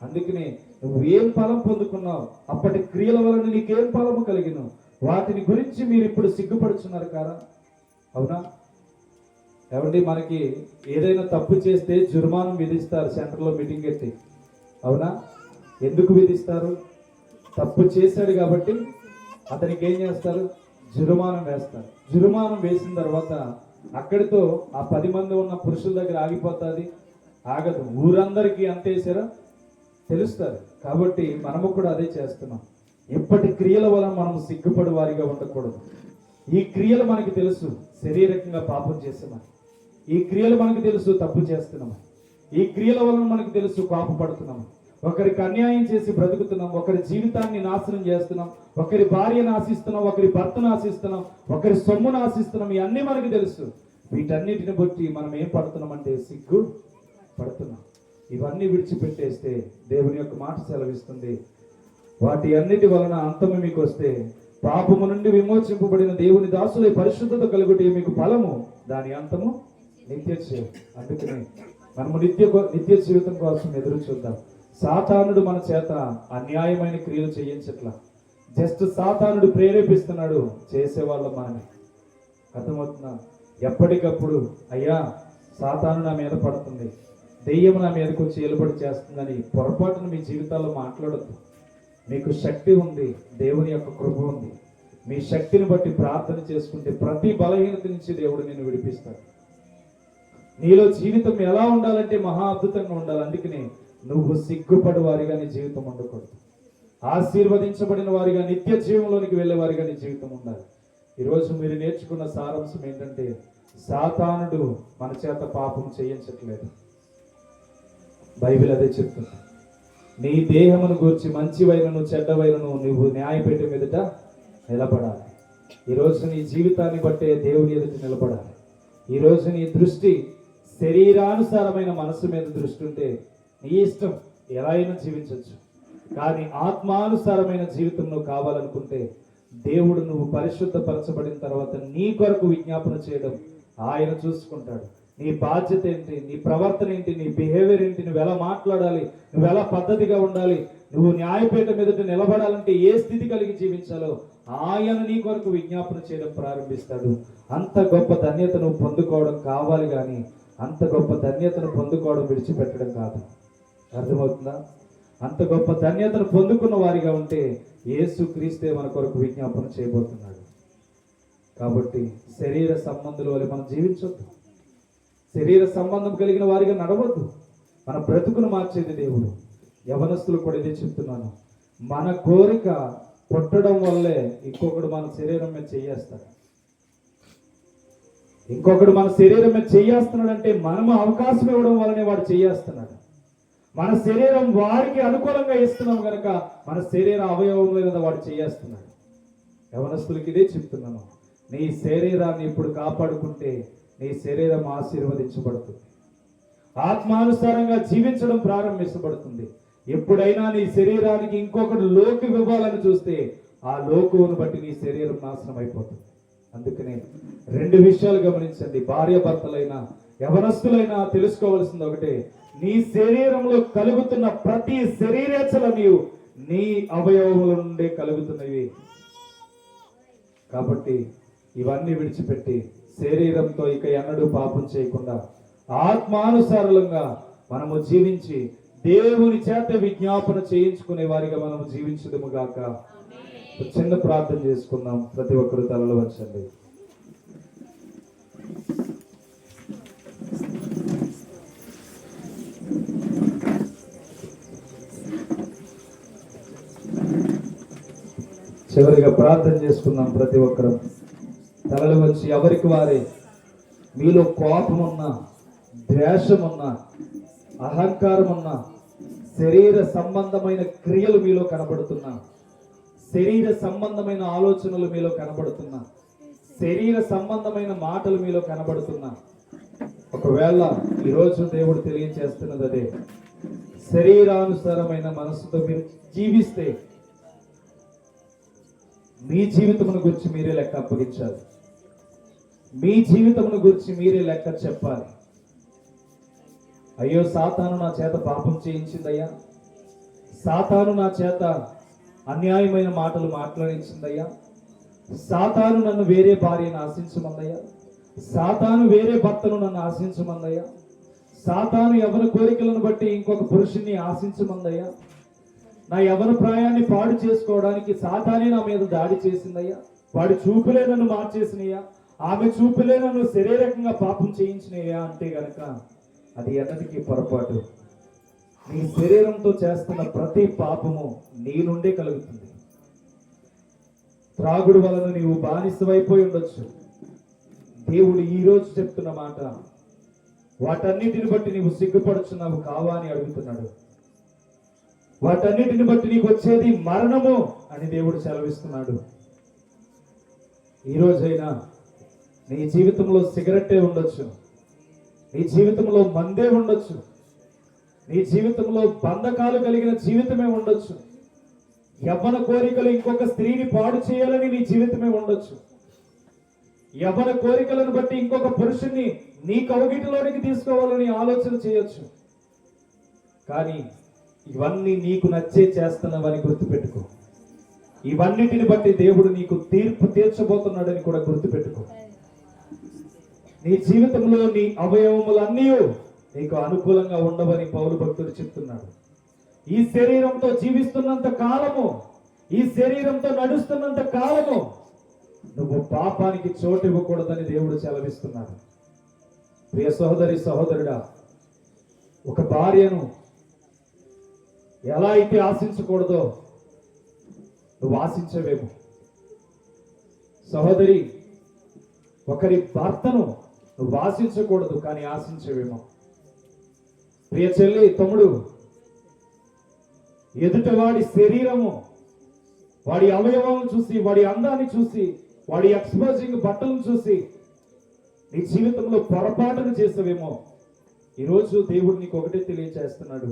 అందుకనే నువ్వు ఏం ఫలం పొందుకున్నావు, అప్పటి క్రియల వలన నీకేం ఫలము కలిగినావు, వాటిని గురించి మీరు ఇప్పుడు సిగ్గుపడుచున్నారు కదా. అవునా? ఏమండి, మనకి ఏదైనా తప్పు చేస్తే జుర్మానం విధిస్తారు సెంటర్లో మీటింగ్ ఎత్తి. అవునా? ఎందుకు విధిస్తారు? తప్పు చేశాడు కాబట్టి అతనికి ఏం చేస్తారు? జుర్మానం వేస్తారు. జుర్మానం వేసిన తర్వాత అక్కడితో ఆ 10 మంది ఉన్న పురుషుల దగ్గర ఆగిపోతుంది? ఆగదు. ఊరందరికీ ఎంత వేసారో తెలుస్తారు. కాబట్టి మనము కూడా అదే చేస్తున్నాం. ఎప్పటి క్రియల వలన మనం సిగ్గుపడి వారిగా ఉండకూడదు. ఈ క్రియలు మనకి తెలుసు, శారీరకంగా పాపం చేస్తున్నాం. ఈ క్రియలు మనకు తెలుసు, తప్పు చేస్తున్నాము. ఈ క్రియల వలన మనకు తెలుసు, కోపపడుతున్నాము. ఒకరికి అన్యాయం చేసి బ్రతుకుతున్నాం, ఒకరి జీవితాన్ని నాశనం చేస్తున్నాం, ఒకరి భార్యను ఆశిస్తున్నాం, ఒకరి భర్తను ఆశిస్తున్నాం, ఒకరి సొమ్మును ఆశిస్తున్నాం. ఇవన్నీ మనకు తెలుసు. వీటన్నిటిని బట్టి మనం ఏం పడుతున్నామంటే సిగ్గు పడుతున్నాం. ఇవన్నీ విడిచిపెట్టేస్తే దేవుని యొక్క మాట సెలవిస్తుంది, వాటి అన్నిటి వలన అంతము మీకు వస్తే పాపము నుండి విమోచింపబడిన దేవుని దాసులై పరిశుద్ధత కలుగుటే మీకు ఫలము, దాని అంతము నిత్య జీవం. అందుకని మనము నిత్య జీవితం కోసం ఎదురు చూద్దాం. సాతానుడు మన చేత అన్యాయమైన క్రియలు చేయించట్లా, జస్ట్ సాతానుడు ప్రేరేపిస్తున్నాడు, చేసేవాళ్ళం మనమే. అర్థమవుతుందా? ఎప్పటికప్పుడు అయ్యా సాతాను నా మీద పడుతుంది, దెయ్యం నా మీదకి వచ్చి ఏలుబడి చేస్తుందని పొరపాటును మీ జీవితాల్లో మాట్లాడద్దు. మీకు శక్తి ఉంది, దేవుని యొక్క కృప ఉంది. మీ శక్తిని బట్టి ప్రార్థన చేసుకుంటే ప్రతి బలహీనత నుంచి దేవుడు నిన్ను విడిపిస్తాడు. నీలో జీవితం ఎలా ఉండాలంటే మహా అద్భుతంగా ఉండాలి. అందుకనే నువ్వు సిగ్గుపడు వారిగా నీ జీవితం ఉండకూడదు. ఆశీర్వదించబడిన వారిగా నిత్య జీవంలోనికి వెళ్ళే వారిగా నీ జీవితం ఉండాలి. ఈరోజు మీరు నేర్చుకున్న సారాంశం ఏంటంటే, సాతానుడు మన చేత పాపం చేయించట్లేదు. బైబిల్ అదే చెప్తుంది. నీ దేహమును గూర్చి మంచివైనను చెడ్డవైనను నువ్వు న్యాయపీఠం ఎదుట నిలబడాలి. ఈరోజు నీ జీవితాన్ని బట్టే దేవుని ఎదుట నిలబడాలి. ఈరోజు నీ దృష్టి శరీరానుసారమైన మనసు మీద దృష్టి ఉంటే నీ ఇష్టం, ఎలా అయినా జీవించవచ్చు. కానీ ఆత్మానుసారమైన జీవితం నువ్వు కావాలనుకుంటే దేవుడు నువ్వు పరిశుద్ధపరచబడిన తర్వాత నీ కొరకు విజ్ఞాపన చేయడం ఆయన చూసుకుంటాడు. నీ బాధ్యత ఏంటి, నీ ప్రవర్తన ఏంటి, నీ బిహేవియర్ ఏంటి, నువ్వు ఎలా మాట్లాడాలి, నువ్వు ఎలా పద్ధతిగా ఉండాలి, నువ్వు న్యాయపీఠం ఎదుట నిలబడాలంటే ఏ స్థితి కలిగి జీవించాలో ఆయన నీ కొరకు విజ్ఞాపన చేయడం ప్రారంభిస్తాడు. అంత గొప్ప ధన్యత నువ్వు పొందుకోవడం కావాలి, కానీ అంత గొప్ప ధన్యతను పొందుకోవడం విడిచిపెట్టడం కాదు. అర్థమవుతుందా? అంత గొప్ప ధన్యతను పొందుకున్న వారిగా ఉంటే యేసు క్రీస్తే మన కొరకు విజ్ఞాపన చేయబోతున్నాడు. కాబట్టి శరీర సంబంధుల వల్ల మనం జీవించొద్దు, శరీర సంబంధం కలిగిన వారిగా నడవద్దు. మన బ్రతుకును మార్చేది దేవుడు. యవనస్తులు కూడా ఇదే చెప్తున్నాను, మన కోరిక పుట్టడం వల్లే ఇంకొకడు మన శరీరం మీద చేయేస్తాడు. ఇంకొకడు మన శరీరం మీద చేయేస్తున్నాడంటే మనము అవకాశం ఇవ్వడం వల్లనే వాడు చేయేస్తున్నాడు. మన శరీరం వారికి అనుకూలంగా ఇస్తున్నాం కనుక మన శరీర అవయవం మీద వాడు చేయేస్తున్నాడు. యవనస్తులకి ఇదే చెప్తున్నాను, నీ శరీరాన్ని ఇప్పుడు కాపాడుకుంటే నీ శరీరం ఆశీర్వదించబడుతుంది, ఆత్మానుసారంగా జీవించడం ప్రారంభించబడుతుంది. ఎప్పుడైనా నీ శరీరానికి ఇంకొకటి లోకు ఇవ్వాలని చూస్తే ఆ లోకువును బట్టి నీ శరీరం నాశనం అయిపోతుంది. అందుకనే 2 విషయాలు గమనించండి. భార్య భర్తలైనా యవనస్తులైనా తెలుసుకోవాల్సింది ఒకటే, నీ శరీరంలో కలుగుతున్న ప్రతి శరీరేచ్ఛల నీ అవయవముల నుండే కలుగుతున్నవి. కాబట్టి ఇవన్నీ విడిచిపెట్టి శరీరంతో ఇక ఎన్నడూ పాపం చేయకుండా ఆత్మానుసారంగా మనము జీవించి దేవుని చేత విజ్ఞాపన చేయించుకునే వారిగా మనము జీవించుదుము గాక. చిన్న ప్రార్థన చేసుకుందాం. ప్రతి ఒక్కరు తలలు వంచండి. చివరిగా ప్రార్థన చేసుకుందాం. ప్రతి ఒక్కరు తలలు వంచి ఎవరికి వారే, మీలో కోపం ఉన్నా, ద్వేషం ఉన్నా, అహంకారం ఉన్నా, శరీర సంబంధమైన క్రియలు మీలో కనబడుతున్నా, శరీర సంబంధమైన ఆలోచనలు మీలో కనబడుతున్నా, శరీర సంబంధమైన మాటలు మీలో కనబడుతున్నా, ఒకవేళ ఈరోజు దేవుడు తెలియజేస్తున్నది అదే, శరీరానుసారమైన మనసుతో మీరు జీవిస్తే మీ జీవితమును గురించి మీరే లెక్క అప్పగించాలి. మీ జీవితమును గురించి మీరే లెక్క చెప్పాలి. అయ్యో సాతాను నా చేత పాపం చేయించిందయ్యా, సాతాను నా చేత అన్యాయమైన మాటలు మాట్లాడించిందయ్యా. సాతాను నన్ను వేరే భార్యను ఆశించమందయ్యా. సాతాను వేరే భర్తను నన్ను ఆశించమందయ్యా. సాతాను యవన కోరికలను బట్టి ఇంకొక పురుషుణ్ణి ఆశించమందయ్యా. నా యవన ప్రాయాన్ని పాడు చేసుకోవడానికి సాతానే నా మీద దాడి చేసిందయ్యా. వాడి చూపులే నన్ను మార్చేసినయ్యా. ఆమె చూపులే నన్ను శరీరకంగా పాపం చేయించినయ్యా అంటే గనక అది ఎన్నటికీ పొరపాటు. నీ శరీరంతో చేస్తున్న ప్రతి పాపము నీ నుండే కలుగుతుంది. త్రాగుడు వలన నీవు బానిసవైపోయి ఉండొచ్చు. దేవుడు ఈ రోజు చెప్తున్న మాట, వాటన్నిటిని బట్టి నీవు సిగ్గుపడుచున్నావు కావా అని అడుగుతున్నాడు. వాటన్నిటిని బట్టి నీకు వచ్చేది మరణము అని దేవుడు సెలవిస్తున్నాడు. ఈ రోజైనా నీ జీవితంలో సిగరెట్టే ఉండొచ్చు, నీ జీవితంలో మందే ఉండొచ్చు, నీ జీవితంలో బంధకాలు కలిగిన జీవితమే ఉండొచ్చు, యవ్వన కోరికలు ఇంకొక స్త్రీని పాడు చేయాలని నీ జీవితమే ఉండొచ్చు, యవ్వన కోరికలను బట్టి ఇంకొక పురుషుణ్ణి నీ కౌగిటిలోనికి తీసుకోవాలని ఆలోచన చేయొచ్చు. కానీ ఇవన్నీ నీకు నచ్చే చేస్తున్నావని గుర్తుపెట్టుకో. ఇవన్నిటిని బట్టి దేవుడు నీకు తీర్పు తీర్చబోతున్నాడని కూడా గుర్తుపెట్టుకో. నీ జీవితంలో నీ అవయవములన్నీ నీకు అనుకూలంగా ఉండవని పౌలు భక్తుడు చెప్తున్నాడు. ఈ శరీరంతో జీవిస్తున్నంత కాలము, ఈ శరీరంతో నడుస్తున్నంత కాలము నువ్వు పాపానికి చోటు ఇవ్వకూడదని దేవుడు సెలవిస్తున్నాడు. ప్రియ సహోదరి సహోదరుడా, ఒక భార్యను ఎలా అయితే ఆశించకూడదో నువ్వు ఆశించవేమో. సహోదరి, ఒకరి భర్తను నువ్వు ఆశించకూడదు కానీ ఆశించవేమో. ప్రియ చెల్లి తమ్ముడు, ఎదుటవాడి శరీరము, వాడి అవయవాలను చూసి, వాడి అందాన్ని చూసి, వాడి ఎక్స్పోజింగ్ బట్టలను చూసి నీ జీవితంలో పొరపాటును చేసావేమో. ఈరోజు దేవుడు నీకు ఒకటే తెలియజేస్తున్నాడు,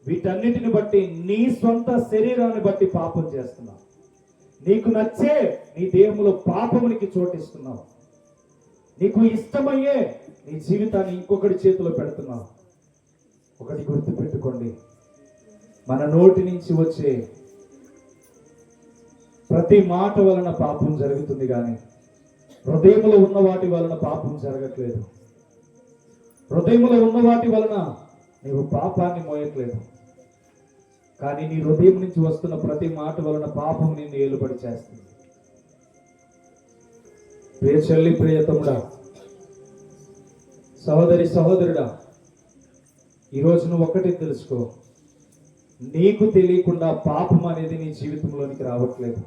వీటన్నిటిని బట్టి నీ సొంత శరీరాన్ని బట్టి పాపం చేస్తున్నావు. నీకు నచ్చే నీ దేహంలో పాపమునికి చోటిస్తున్నావు. నీకు ఇష్టమయ్యే నీ జీవితాన్ని ఇంకొకటి చేతిలో పెడుతున్నావు. ఒకటి గుర్తు పెట్టుకోండి, మన నోటి నుంచి వచ్చే ప్రతి మాట వలన పాపం జరుగుతుంది కానీ హృదయంలో ఉన్న వాటి వలన పాపం జరగట్లేదు. హృదయంలో ఉన్న వాటి వలన నీవు పాపాన్ని మోయట్లేదు. కానీ నీ హృదయం నుంచి వస్తున్న ప్రతి మాట వలన పాపం నిన్ను ఏలుబడి చేస్తుంది. ప్రియ చెల్లి, ప్రియతముడా, సహోదరి సహోదరుడా, ఈరోజు నువ్వు ఒక్కటే తెలుసుకో, నీకు తెలియకుండా పాపం అనేది నీ జీవితంలోనికి రావట్లేదు.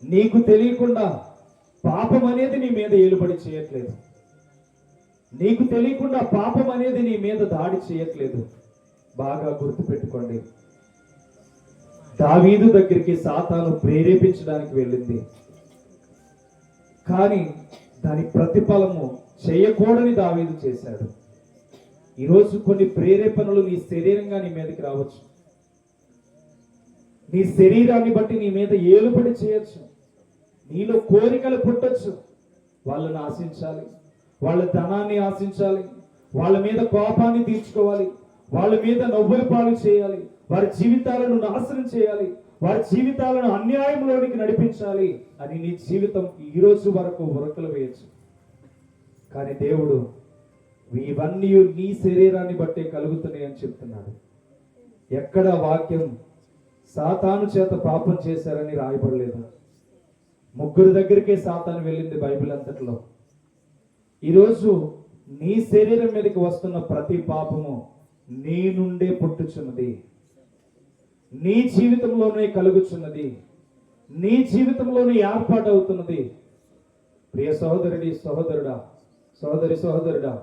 నీకు తెలియకుండా పాపం అనేది నీ మీద ఏలుబడి చేయట్లేదు. నీకు తెలియకుండా పాపం అనేది నీ మీద దాడి చేయట్లేదు. బాగా గుర్తుపెట్టుకోండి, దావీదు దగ్గరికి సాతాను ప్రేరేపించడానికి వెళ్ళింది, కానీ దాని ప్రతిఫలము చేయకూడని దావీదు చేశాడు. ఈరోజు కొన్ని ప్రేరేపణలు నీ శరీరంగా నీ మీదకి రావచ్చు. నీ శరీరాన్ని బట్టి నీ మీద ఏలుబడి చేయొచ్చు. నీలో కోరికలు పుట్టొచ్చు. వాళ్ళని ఆశించాలి, వాళ్ళ ధనాన్ని ఆశించాలి, వాళ్ళ మీద కోపాన్ని తీర్చుకోవాలి, వాళ్ళ మీద నవ్వులు పాలు చేయాలి, వారి జీవితాలను నాశనం చేయాలి, వారి జీవితాలను అన్యాయంలోనికి నడిపించాలి అని నీ జీవితం ఈ రోజు వరకు ఉరకలు వేయచ్చు. కానీ దేవుడు ఇవన్నీ నీ శరీరాన్ని బట్టే కలుగుతున్నాయి అని చెప్తున్నాడు. ఎక్కడ వాక్యం సాతాను చేత పాపం చేశారని రాయబడలేదు. ముగ్గురు దగ్గరికే సాతాను వెళ్ళింది బైబిల్ అంతట్లో. ఈరోజు నీ శరీరం మీదకి వస్తున్న ప్రతి పాపము నీ నుండే పుట్టుచున్నది, నీ జీవితంలోనే కలుగుచున్నది, నీ జీవితంలోనే ఏర్పాటు అవుతున్నది. ప్రియ సహోదరుడి సహోదరుడా, సహోదరి సహోదరుడా,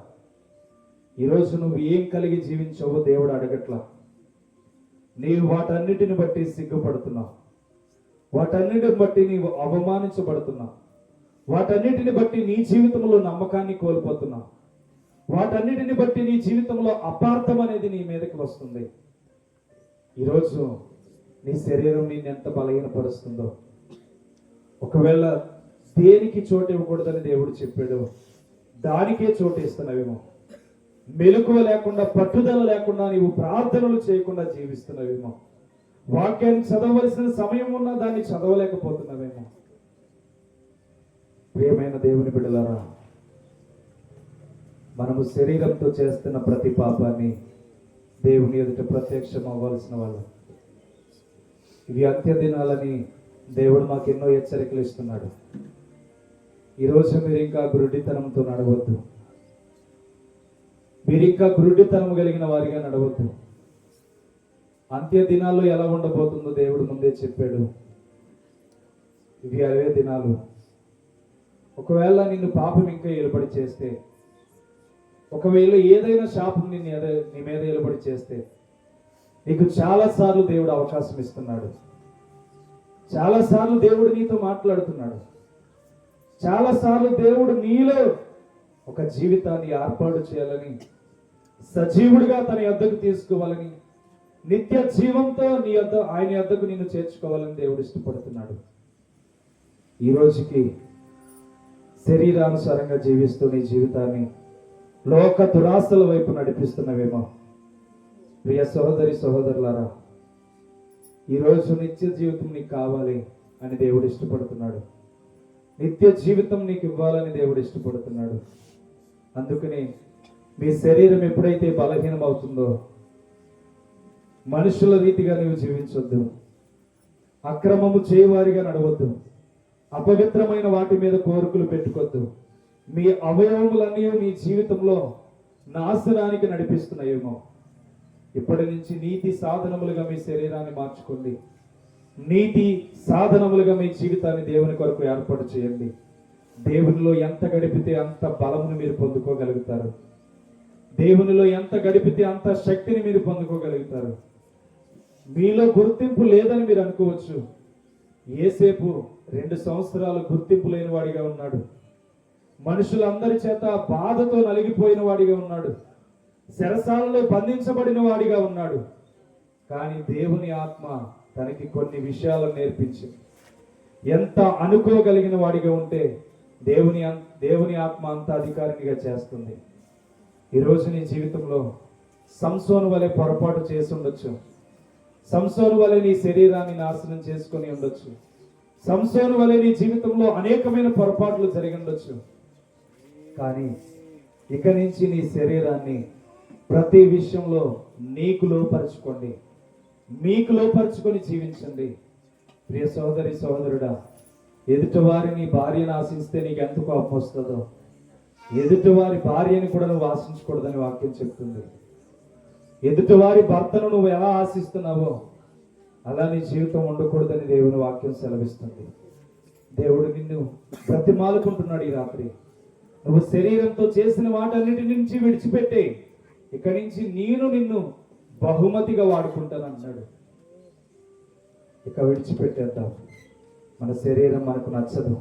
ఈరోజు నువ్వు ఏం కలిగి జీవించావో దేవుడు అడగట్లా. నీవు వాటన్నిటిని బట్టి సిగ్గుపడుతున్నావు, వాటన్నిటిని బట్టి నీవు అవమానించబడుతున్నావు, వాటన్నిటిని బట్టి నీ జీవితంలో నమ్మకాన్ని కోల్పోతున్నావు, వాటన్నిటిని బట్టి నీ జీవితంలో అపార్థం అనేది నీ మీదకి వస్తుంది. ఈరోజు నీ శరీరం నేను ఎంత బలహీనపరుస్తుందో, ఒకవేళ దేనికి చోటు ఇవ్వకూడదని దేవుడు చెప్పాడు, దానికే చోటు ఇస్తున్నావేమో. మెలకువ లేకుండా, పట్టుదల లేకుండా, నీవు ప్రార్థనలు చేయకుండా జీవిస్తున్నావేమో. వాక్యాన్ని చదవవలసిన సమయం ఉన్నా దాన్ని చదవలేకపోతున్నావేమో. ప్రియమైన దేవుని బిడ్డలారా, మనము శరీరంతో చేస్తున్న ప్రతి పాపాన్ని దేవుని ఎదుట ప్రత్యక్షం అవ్వాల్సిన వాళ్ళం. ఇవి అంత్య దినాలని దేవుడు మాకు ఎన్నో హెచ్చరికలు ఇస్తున్నాడు. ఈరోజు మీరు ఇంకా గురుడితనంతో నడవద్దు. మీరు ఇంకా గురుడితనం కలిగిన వారిగా నడవద్దు. అంత్య దినాల్లో ఎలా ఉండబోతుందో దేవుడు ముందే చెప్పాడు. ఇవి అవే దినాలు. ఒకవేళ నిన్ను పాపం ఇంకా ఏలుబడి చేస్తే, ఒకవేళ ఏదైనా శాపం నీ మీద ఏలుబడి చేస్తే, నీకు చాలాసార్లు దేవుడు అవకాశం ఇస్తున్నాడు. చాలాసార్లు దేవుడు నీతో మాట్లాడుతున్నాడు. చాలాసార్లు దేవుడు నీలో ఒక జీవితాన్ని ఏర్పాటు చేయాలని, సజీవుడిగా తన యొద్దకు తీసుకోవాలని, నిత్య జీవంతో ఆయన యొద్దకు నిన్ను చేర్చుకోవాలని దేవుడు ఇష్టపడుతున్నాడు. ఈ రోజుకి శరీరానుసారంగా జీవిస్తూ నీ జీవితాన్ని లోక దురాశల వైపు నడిపిస్తున్నవేమో. ప్రియ సహోదరి సహోదరులారా, ఈరోజు నిత్య జీవితం నీకు కావాలి అని దేవుడు ఇష్టపడుతున్నాడు. నిత్య జీవితం నీకు ఇవ్వాలని దేవుడు ఇష్టపడుతున్నాడు. అందుకని మీ శరీరం ఎప్పుడైతే బలహీనం అవుతుందో, మనుషుల రీతిగా నీవు జీవించొద్దు. అక్రమము చేయవారిగా నడవద్దు. అపవిత్రమైన వాటి మీద కోరికలు పెట్టుకోవద్దు. మీ అవయవములన్నీ మీ జీవితంలో నాశనానికి నడిపిస్తున్నాయేమో. ఇప్పటి నుంచి నీతి సాధనములుగా మీ శరీరాన్ని మార్చుకోండి. నీతి సాధనములుగా మీ జీవితాన్ని దేవుని కొరకు ఏర్పాటు చేయండి. దేవునిలో ఎంత గడిపితే అంత బలమును మీరు పొందుకోగలుగుతారు. దేవునిలో ఎంత గడిపితే అంత శక్తిని మీరు పొందుకోగలుగుతారు. మీలో గుర్తింపు లేదని మీరు అనుకోవచ్చు. యేసేపు 2 సంవత్సరాలు గుర్తింపు లేని వాడిగా ఉన్నాడు. మనుషులందరి చేత బాధతో నలిగిపోయిన వాడిగా ఉన్నాడు. చెరసాలలో బంధించబడిన వాడిగా ఉన్నాడు. కానీ దేవుని ఆత్మ తనకి కొన్ని విషయాలను నేర్పించింది. ఎంత అనుకోగలిగిన వాడిగా ఉంటే దేవుని ఆత్మ అంత అధికారినిగా చేస్తుంది. ఈరోజు నీ జీవితంలో సంసోను వలె పొరపాటు చేసి ఉండొచ్చు. సంసోను వలె నీ శరీరాన్ని నాశనం చేసుకొని ఉండొచ్చు. సంసోను వలె నీ జీవితంలో అనేకమైన పొరపాట్లు జరిగి ఉండొచ్చు. కానీ ఇక నుంచి నీ శరీరాన్ని ప్రతి విషయంలో నీకు లోపరుచుకోండి. మీకు లోపరుచుకొని జీవించండి. ప్రియ సోదరి సోదరుడా, ఎదుటివారి నీ భార్యను ఆశిస్తే నీకు ఎంత కోపం వస్తుందో, ఎదుటివారి భార్యని కూడా నువ్వు ఆశించకూడదని వాక్యం చెప్తుంది. ఎదుటివారి భర్తను నువ్వు ఎలా ఆశిస్తున్నావో అలా నీ జీవితం ఉండకూడదని దేవుని వాక్యం సెలవిస్తుంది. దేవుడు నిన్ను బ్రతిమాలుకుంటున్నాడు ఈ రాత్రి. నువ్వు శరీరంతో చేసిన వాటన్నిటి నుంచి విడిచిపెట్టే, ఇక్కడి నుంచి నిన్ను బహుమతిగా వాడుకుంటాను అన్నాడు. ఇక విడిచిపెట్టేద్దాం. మన శరీరం మనకు నచ్చదు.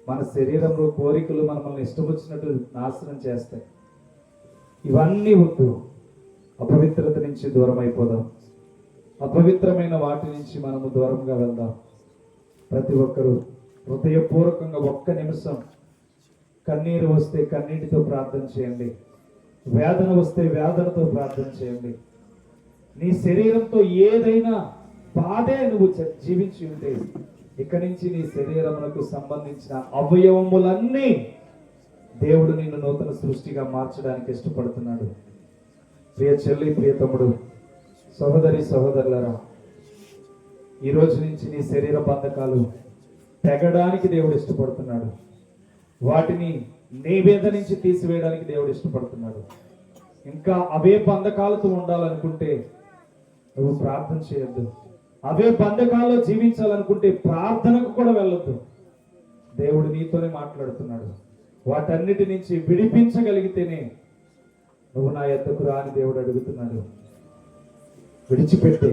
మన శరీరంలో కోరికలు మనల్ని ఇష్టం వచ్చినట్టు నాశనం చేస్తాయి. ఇవన్నీ వద్దు. అపవిత్రత నుంచి దూరం అయిపోదాం. అపవిత్రమైన వాటి నుంచి మనము దూరంగా వెళ్దాం. ప్రతి ఒక్కరూ హృదయపూర్వకంగా ఒక్క నిమిషం కన్నీరు వస్తే కన్నీటితో ప్రార్థన చేయండి. వేదన వస్తే వేదనతో ప్రార్థన చేయండి. నీ శరీరంతో ఏదైనా బాధే నువ్వు జీవించి ఉంటే ఇక్కడి నుంచి నీ శరీరమునకు సంబంధించిన అవయవములన్నీ దేవుడు నిన్ను నూతన సృష్టిగా మార్చడానికి ఇష్టపడుతున్నాడు. ప్రియ చెల్లి, ప్రియ తమ్ముడు, సహోదరి సహోదరులారా, ఈ రోజు నుంచి నీ శరీర బంధకాలు తెగడానికి దేవుడు ఇష్టపడుతున్నాడు. వాటిని నీ మీద నుంచి తీసివేయడానికి దేవుడు ఇష్టపడుతున్నాడు. ఇంకా అవే బంధకాలతో ఉండాలనుకుంటే నువ్వు ప్రార్థన చేయొద్దు. అవే బంధకాల్లో జీవించాలనుకుంటే ప్రార్థనకు కూడా వెళ్ళొద్దు. దేవుడు నీతోనే మాట్లాడుతున్నాడు. వాటన్నిటి నుంచి విడిపించగలిగితేనే నువ్వు నా యొద్దకు రా అని దేవుడు అడుగుతున్నాడు. విడిచిపెట్టే.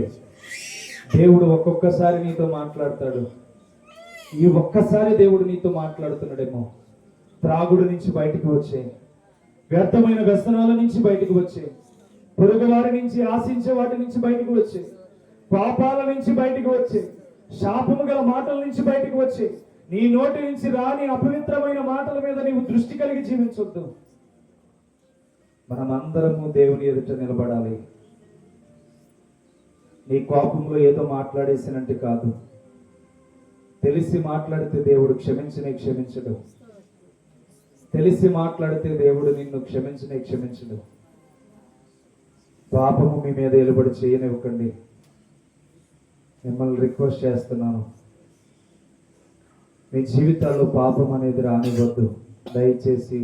దేవుడు ఒక్కొక్కసారి నీతో మాట్లాడతాడు. ఈ ఒక్కసారి దేవుడు నీతో మాట్లాడుతున్నాడేమో. త్రాగుడు నుంచి బయటికి వచ్చే, వ్యర్థమైన వ్యసనాల నుంచి బయటికి వచ్చే, పొరుగువారి నుంచి ఆశించే వాటి నుంచి బయటికి వచ్చే, పాపాల నుంచి బయటికి వచ్చే, శాపము గల మాటల నుంచి బయటికి వచ్చే, నీ నోటి నుంచి రాని అపవిత్రమైన మాటల మీద నీవు దృష్టి కలిగి జీవించొద్దు. మనమందరము దేవుని ఎదుట నిలబడాలి. నీ కోపంలో ఏదో మాట్లాడేసినట్టు కాదు. తెలిసి మాట్లాడితే దేవుడు క్షమించడు. తెలిసి మాట్లాడితే దేవుడు నిన్ను క్షమించడు. పాపము మీ మీద ఎలుబడి చేయనివ్వకండి. మిమ్మల్ని రిక్వెస్ట్ చేస్తున్నాను, మీ జీవితాల్లో పాపం అనేది రానివ్వద్దు. దయచేసి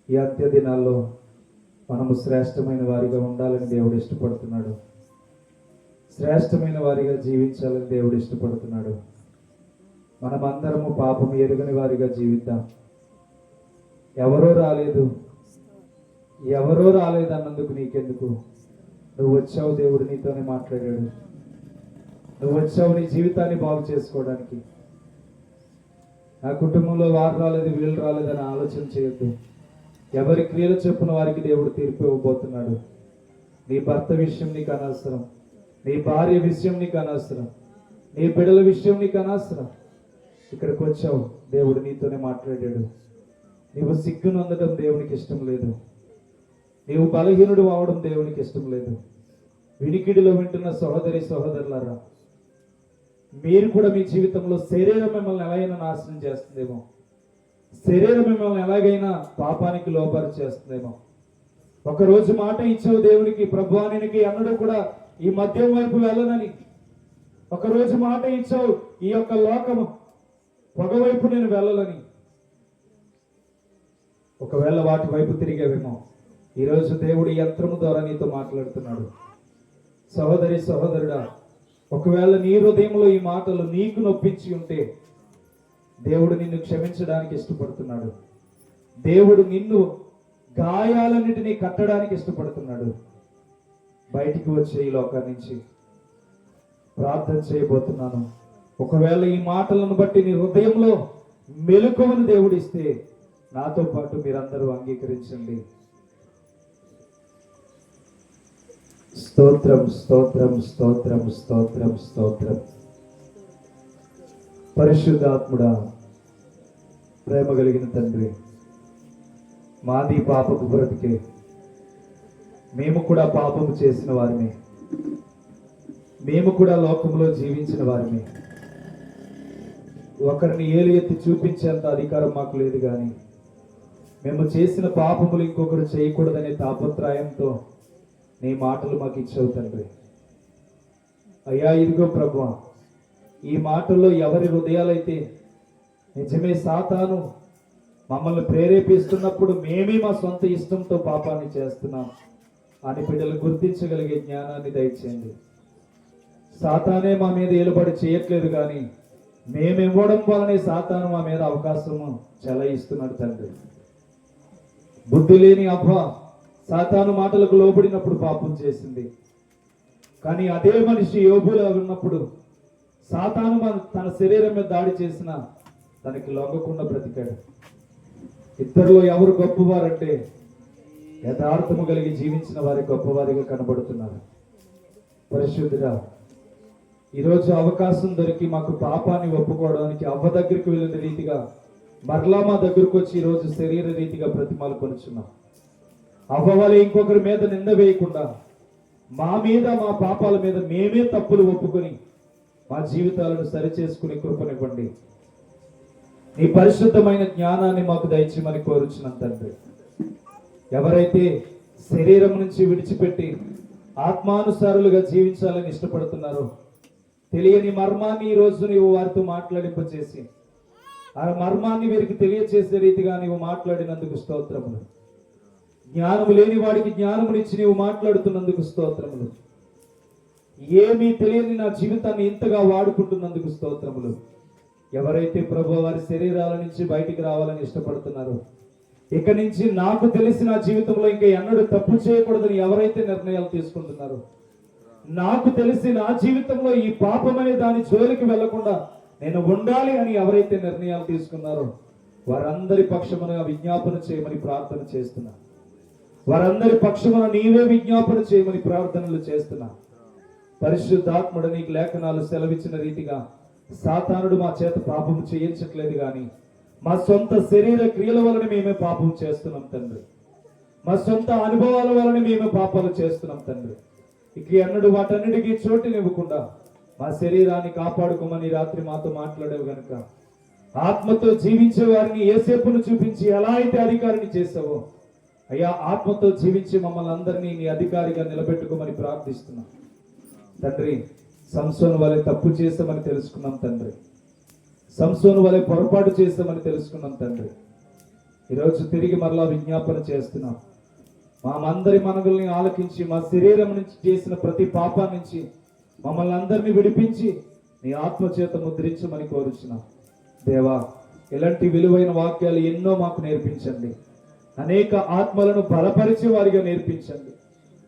ఈ అంత్య దినాల్లో మనము శ్రేష్టమైన వారిగా ఉండాలని దేవుడు ఇష్టపడుతున్నాడు. శ్రేష్టమైన వారిగా జీవించాలని దేవుడు ఇష్టపడుతున్నాడు. మనమందరము పాపం ఎరుగని వారిగా జీవిద్దాం. ఎవరో రాలేదు అన్నందుకు నీకెందుకు? నువ్వు వచ్చావు, దేవుడు నీతోనే మాట్లాడాడు. నువ్వు వచ్చావు నీ జీవితాన్ని బాగు చేసుకోవడానికి. నా కుటుంబంలో వారు రాలేదు, వీళ్ళు రాలేదని ఆలోచన చేయొద్దు. ఎవరి క్రియల చొప్పున వారికి దేవుడు తీర్పు ఇవ్వబోతున్నాడు. నీ భర్త విషయం నీకు అనవసరం, నీ భార్య విషయం నీకు అనవసరం, నీ బిడ్డల విషయం నీకు అనవసరం. ఇక్కడికి వచ్చావు, దేవుడు నీతోనే మాట్లాడాడు. నీవు సిగ్గును అందడం దేవునికి ఇష్టం లేదు. నీవు బలహీనుడు అవడం దేవునికి ఇష్టం లేదు. వినికిడిలో వింటున్న సహోదరులారా, మీరు కూడా మీ జీవితంలో శరీరం మిమ్మల్ని ఎలాగైనా నాశనం చేస్తుందేమో, శరీరం మిమ్మల్ని ఎలాగైనా పాపానికి లోబరి చేస్తుందేమో. ఒకరోజు మాట ఇచ్చావు దేవునికి, ప్రభువానికి అన్నడు కూడా ఈ మద్యం వైపు వెళ్ళనని. ఒకరోజు మాట ఇచ్చావు, ఈ యొక్క లోకము పొగ వైపు నేను వెళ్ళలని. ఒకవేళ వాటి వైపు తిరిగేవేమో, ఈరోజు దేవుడు యంత్రము ద్వారా నీతో మాట్లాడుతున్నాడు. సహోదరుడా, ఒకవేళ నీ హృదయంలో ఈ మాటలు నీకు నొప్పించి ఉంటే దేవుడు నిన్ను క్షమించడానికి ఇష్టపడుతున్నాడు. దేవుడు నిన్ను గాయాలన్నిటినీ కట్టడానికి ఇష్టపడుతున్నాడు. బయటికి వచ్చే ఈ లోకం నుంచి ప్రార్థన చేయబోతున్నాను. ఒకవేళ ఈ మాటలను బట్టి నీ హృదయంలో మెలకువను దేవుడు ఇస్తే నాతో పాటు మీరందరూ అంగీకరించండి. స్తోత్రం, స్తోత్రం, స్తోత్రం, స్తోత్రం, స్తోత్రం. పరిశుద్ధాత్ముడా, ప్రేమ కలిగిన తండ్రి, మాది పాపపు బ్రతికే, మేము కూడా పాపము చేసిన వారిని, మేము కూడా లోకంలో జీవించిన వారిని. ఒకరిని ఏలు ఎత్తి చూపించేంత అధికారం మాకు లేదు, కానీ మేము చేసిన పాపములు ఇంకొకరు చేయకూడదనే తాపత్రయంతో నీ మాటలు మాకు ఇచ్చావు తండ్రి. అయ్యా, ఇదిగో ప్రభువా, ఈ మాటల్లో ఎవరి హృదయాలైతే నిజమే సాతాను మమ్మల్ని ప్రేరేపిస్తున్నప్పుడు మేమే మా సొంత ఇష్టంతో పాపాన్ని చేస్తున్నాం అని బిడ్డలు గుర్తించగలిగే జ్ఞానాన్ని దయచేయండి. సాతానే మా మీద ఏలుబడి చేయట్లేదు, కానీ మేమివ్వడం వలనే సాతాను మా మీద అవకాశము చెలాయిస్తున్నాడు తండ్రి. బుద్ధి లేని అవ్వ సాతాను మాటలకు లోబడినప్పుడు పాపం చేసింది, కానీ అదే మనిషి యోబులా ఉన్నప్పుడు సాతాను తన శరీరం మీద దాడి చేసిన తనకి లొంగకుండా బ్రతికాడు. ఇద్దరిలో ఎవరు గొప్పవారంటే యథార్థము కలిగి జీవించిన వారి గొప్పవారిగా కనబడుతున్నారు. పరిశుద్ధుడా, ఈరోజు అవకాశం దొరికి మాకు పాపాన్ని ఒప్పుకోవడానికి అవ్వ దగ్గరికి వెళ్ళిన రీతిగా మరలా మా దగ్గరకు వచ్చి ఈరోజు శరీర రీతిగా ప్రతిమాలు కొనుచున్నాం. అవ్వ వలె ఇంకొకరి మీద నింద వేయకుండా మా మీద, మా పాపాల మీద మేమే తప్పులు ఒప్పుకొని మా జీవితాలను సరిచేసుకుని కృపనివ్వండి. నీ పరిశుద్ధమైన జ్ఞానాన్ని మాకు దయచేయమని కోరుచున్నాం తండ్రి. ఎవరైతే శరీరం నుంచి విడిచిపెట్టి ఆత్మానుసారులుగా జీవించాలని ఇష్టపడుతున్నారో తెలియని మర్మాన్ని ఈరోజు నీవు వారితో మాట్లాడింపచేసి ఆ మర్మాన్ని వీరికి తెలియచేసే రీతిగా నీవు మాట్లాడినందుకు స్తోత్రములు. జ్ఞానము లేని వాడికి జ్ఞానమునిచ్చి నీవు మాట్లాడుతున్నందుకు స్తోత్రములు. ఏమీ తెలియని నా జీవితాన్ని ఇంతగా వాడుకుంటున్నందుకు స్తోత్రములు. ఎవరైతే ప్రభు వారి శరీరాల నుంచి బయటికి రావాలని ఇష్టపడుతున్నారో, ఇక నుంచి నాకు తెలిసి నా జీవితంలో ఇంకా ఎన్నడూ తప్పు చేయకూడదని ఎవరైతే నిర్ణయాలు తీసుకుంటున్నారో, నాకు తెలిసి నా జీవితంలో ఈ పాపమనే దాని జోలికి వెళ్లకుండా నేను ఉండాలి అని ఎవరైతే నిర్ణయాలు తీసుకున్నారో వారందరి పక్షమున విజ్ఞాపన చేయమని ప్రార్థన చేస్తున్నా. వారందరి పక్షమున నీవే విజ్ఞాపన చేయమని ప్రార్థనలు చేస్తున్నా. పరిశుద్ధాత్ముడు నీకు లేఖనాలు సెలవిచ్చిన రీతిగా సాతానుడు మా చేత పాపం చేయించట్లేదు, కానీ మా సొంత శరీర క్రియల వలన మేమే పాపం చేస్తున్నాం తండ్రి. మా సొంత అనుభవాల వలన మేము పాపాలు చేస్తున్నాం తండ్రి. ఇక ఎన్నడూ వాటన్నిటికీ చోటునివ్వకుండా మా శరీరాన్ని కాపాడుకోమని రాత్రి మాతో మాట్లాడేవు గనుక ఆత్మతో జీవించే వారిని యేసేపును చూపించి ఎలా అయితే అధికారిని చేసావో అయ్యా, ఆత్మతో జీవించి మమ్మల్ని అందరినీ నీ అధికారిగా నిలబెట్టుకోమని ప్రార్థిస్తున్నాం తండ్రి. సంసోను వలె తప్పు చేస్తామని తెలుసుకున్నాం తండ్రి. సంసోను వలె పొరపాటు చేస్తామని తెలుసుకున్నాం తండ్రి. ఈరోజు తిరిగి మరలా విజ్ఞాపన చేస్తున్నాం. మా అందరి మనగుల్ని ఆలకించి మా శరీరం నుంచి చేసిన ప్రతి పాపా నుంచి మమ్మల్ని అందరినీ విడిపించి నీ ఆత్మ చేత ముద్రించమని కోరుచున్నాం దేవా. ఇలాంటి విలువైన వాక్యాలు ఎన్నో మాకు నేర్పించండి. అనేక ఆత్మలను బలపరిచే వారిగా నేర్పించండి.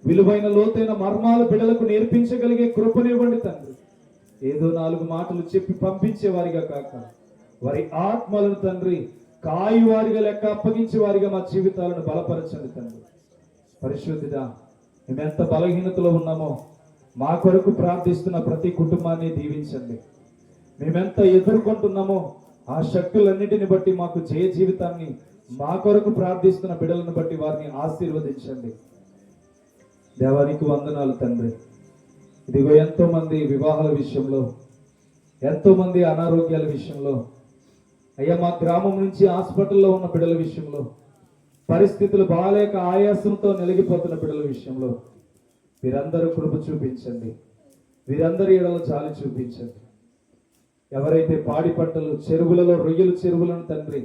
విలువైన లోతైన మర్మాల బిడ్డలకు నేర్పించగలిగే కృపనివ్వండి తండ్రి. ఏదో 4 మాటలు చెప్పి పంపించే వారిగా కాక వారి ఆత్మలను తండ్రి కాయి వారిగా లెక్క అప్పగించే వారిగా మా జీవితాలను బలపరచండి తండ్రి. పరిశుద్ధిగా మేమెంత బలహీనతలో ఉన్నామో మా కొరకు ప్రార్థిస్తున్న ప్రతి కుటుంబాన్ని దీవించండి. మేమెంత ఎదుర్కొంటున్నామో ఆ శక్తులన్నిటిని బట్టి మాకు జయ జీవితాన్ని, మా కొరకు ప్రార్థిస్తున్న బిడ్డలను బట్టి వారిని ఆశీర్వదించండి. దేవానికి వందనాలు తండ్రి. ఇదిగో ఎంతో మంది వివాహాల విషయంలో, ఎంతో మంది అనారోగ్యాల విషయంలో, అయ్యా మా గ్రామం నుంచి హాస్పిటల్లో ఉన్న బిడ్డల విషయంలో, పరిస్థితులు బాగాలేక ఆయాసంతో నలిగిపోతున్న బిడ్డల విషయంలో వీరందరూ కృప చూపించండి. వీరందరి ఎడల జాలి చూపించండి. ఎవరైతే పాడి పంటలు చెరువులలో, రొయ్యలు చెరువులను తండ్రి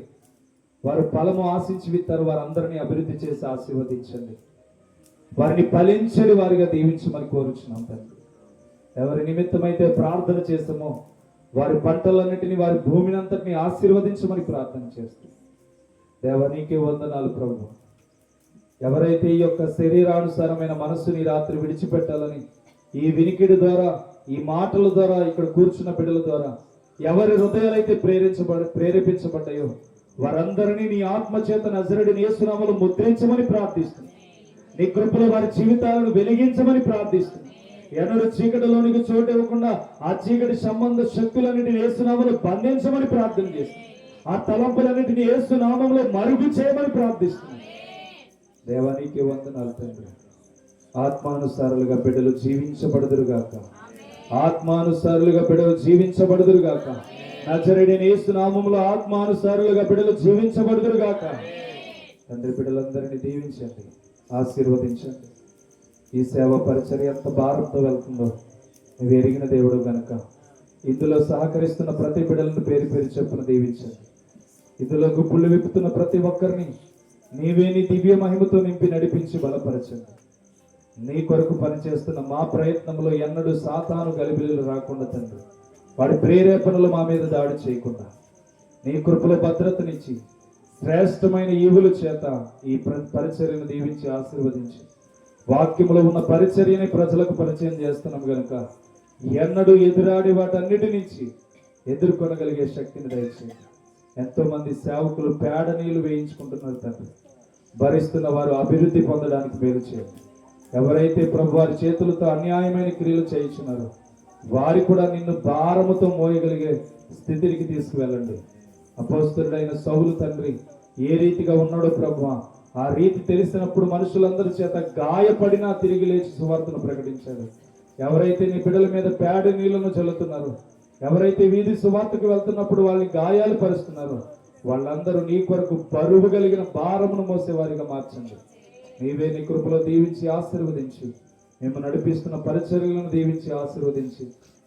వారు ఫలము ఆశించి విత్తారు, వారందరినీ అభివృద్ధి చేసి ఆశీర్వదించండి. వారిని ఫలించని వారిగా దీవించమని కోరుచున్నాం తండ్రి. ఎవరి నిమిత్తమైతే ప్రార్థన చేస్తామో వారి పంటలన్నిటినీ, వారి భూమిని అంతటిని ఆశీర్వదించమని ప్రార్థన చేస్తాం దేవా. నీకే వందనాలు ప్రభు. ఎవరైతే ఈ యొక్క శరీరానుసారమైన మనస్సుని రాత్రి విడిచిపెట్టాలని ఈ వినికిడి ద్వారా, ఈ మాటల ద్వారా, ఇక్కడ కూర్చున్న బిడ్డల ద్వారా ఎవరి హృదయాలైతే ప్రేరేపించబడ్డాయో వారందరినీ నీ ఆత్మ చేత నజరేయుడైన యేసు నామములో ముద్రించమని ప్రార్థిస్తున్నాం. నీ కృపలో వారి జీవితాలను వెలిగించమని ప్రార్థిస్తున్నాం. ఎన్నడూ చీకటిలోనికి చోటు ఇవ్వకుండా ఆ చీకటి సంబంధ శక్తులన్నిటిని యేసు నామములో బంధించమని ప్రార్థన చేస్తున్నాం. ఆ తలంపులన్నిటిని యేసు నామములో మరుగు చేయమని ప్రార్థిస్తున్నాం దేవానికి వందనాలు తండ్రి. ఆత్మానుసారులుగా బిడ్డలు జీవించబడుదురుగాక. ఆత్మానుసారులుగా బిడ్డలు జీవించబడుదురుగాక. నజరేయుడైన యేసు నామములో ఆత్మానుసారులుగా బిడ్డలు జీవించబడుదురుగాక. తండ్రి బిడ్డలందరినీ దీవించండి, ఆశీర్వదించండి. ఈ సేవ పరిచర్య ఎంత భారంతో వెళ్తుందో నువ్వు ఎరిగిన దేవుడు గనుక ఇందులో సహకరిస్తున్న ప్రతి బిడ్డలను పేరు పేరు చెప్పున దీవించండి. ఇందులో గుప్పులు విప్పుతున్న ప్రతి ఒక్కరిని నీవే నీ దివ్య మహిమతో నింపి నడిపించి బలపరచండి. నీ కొరకు పనిచేస్తున్న మా ప్రయత్నంలో ఎన్నడూ సాతాను గలిబిలీలు రాకుండా తండ్రి, వాడి ప్రేరేపణలు మా మీద దాడి చేయకుండా నీ కృపలో భద్రతనిచ్చి శ్రేష్టమైన ఈవుల చేత ఈ పరిచర్యను దీవించి ఆశీర్వదించి వాక్యములో ఉన్న పరిచర్యని ప్రజలకు పరిచయం చేస్తున్నాం గనుక ఎన్నడూ ఎదురాడి వాటన్నిటి నుంచి ఎదుర్కొనగలిగే శక్తిని దయచేయండి. ఎంతో మంది సేవకులు పేడ నీళ్లు వేయించుకుంటున్నారు తండ్రి, భరిస్తున్న వారు అభివృద్ధి పొందడానికి మేలు చేయండి. ఎవరైతే ప్రభు వారి చేతులతో అన్యాయమైన క్రియలు చేయించున్నారో వారి కూడా నిన్ను భారముతో మోయగలిగే స్థితికి తీసుకువెళ్ళండి. అపోస్తలుడైన సౌలు తండ్రి ఏ రీతిగా ఉన్నాడో ప్రభు, ఆ రీతి తెలిసినప్పుడు మనుషులందరి చేత గాయపడినా తిరిగి లేచి సువార్తను ప్రకటించాడు. ఎవరైతే నీ బిడ్డల మీద పేడ నీళ్లను చల్లుతున్నారో, ఎవరైతే వీధి సువార్తకు వెళ్తున్నప్పుడు వాళ్ళని గాయాలు పరుస్తున్నారో వాళ్ళందరూ నీ కొరకు బరువు కలిగిన భారమును మోసేవారిగా మార్చండి. నీవే నీ కృపలో దీవించి ఆశీర్వదించి మేము నడిపిస్తున్న పరిచర్యలను దీవించి ఆశీర్వదించి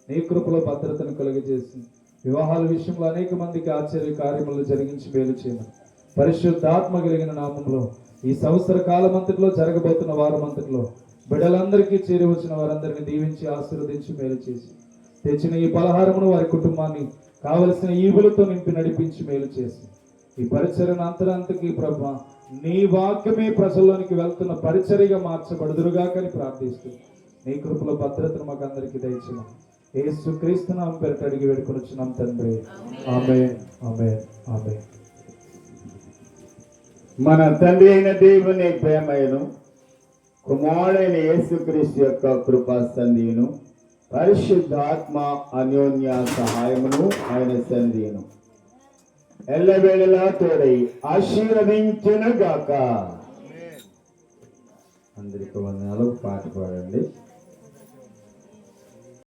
నీ కృపలో భద్రతను కలుగజేసి వివాహాల విషయంలో అనేక మందికి ఆశ్చర్య కార్యములు జరిగించి మేలు చేయమని పరిశుద్ధాత్మ కలిగిన నామంలో ఈ సంవత్సర కాలమంతటిలో జరగబోతున్న వారమంతటిలో బిడ్డలందరికీ చేరి వచ్చిన వారందరినీ దీవించి ఆశీర్వదించి మేలు చేసి తెచ్చిన ఈ పలహారమును వారి కుటుంబాన్ని కావలసిన ఈవులతో నింపి నడిపించి మేలు చేసి ఈ పరిచర్యను అంతరంతకి ప్రభు నీ వాక్యమే ప్రజల్లోనికి వెళ్తున్న పరిచర్యగా మార్చబడుదురుగాకని ప్రార్థిస్తూ నీ కృపలో భద్రతను మాకు అందరికీ దయచేయమని యేసు క్రీస్తు నామమున పేరిట అడిగి వేడుకొనుచున్నాం తండ్రి. ఆమేన్, ఆమేన్, ఆమేన్. మన తండ్రి అయిన దేవుని ప్రేమయను, కుమారుడైన యేసుక్రీస్తు యొక్క కృపా సంధియును, పరిశుద్ధాత్మ అన్యోన్య సహాయమును ఆయన సంధియును ఎల్లవేళలా తోడై ఆశీర్వదించును గాక. అందరికీ వందనాలు. పాట పాడండి.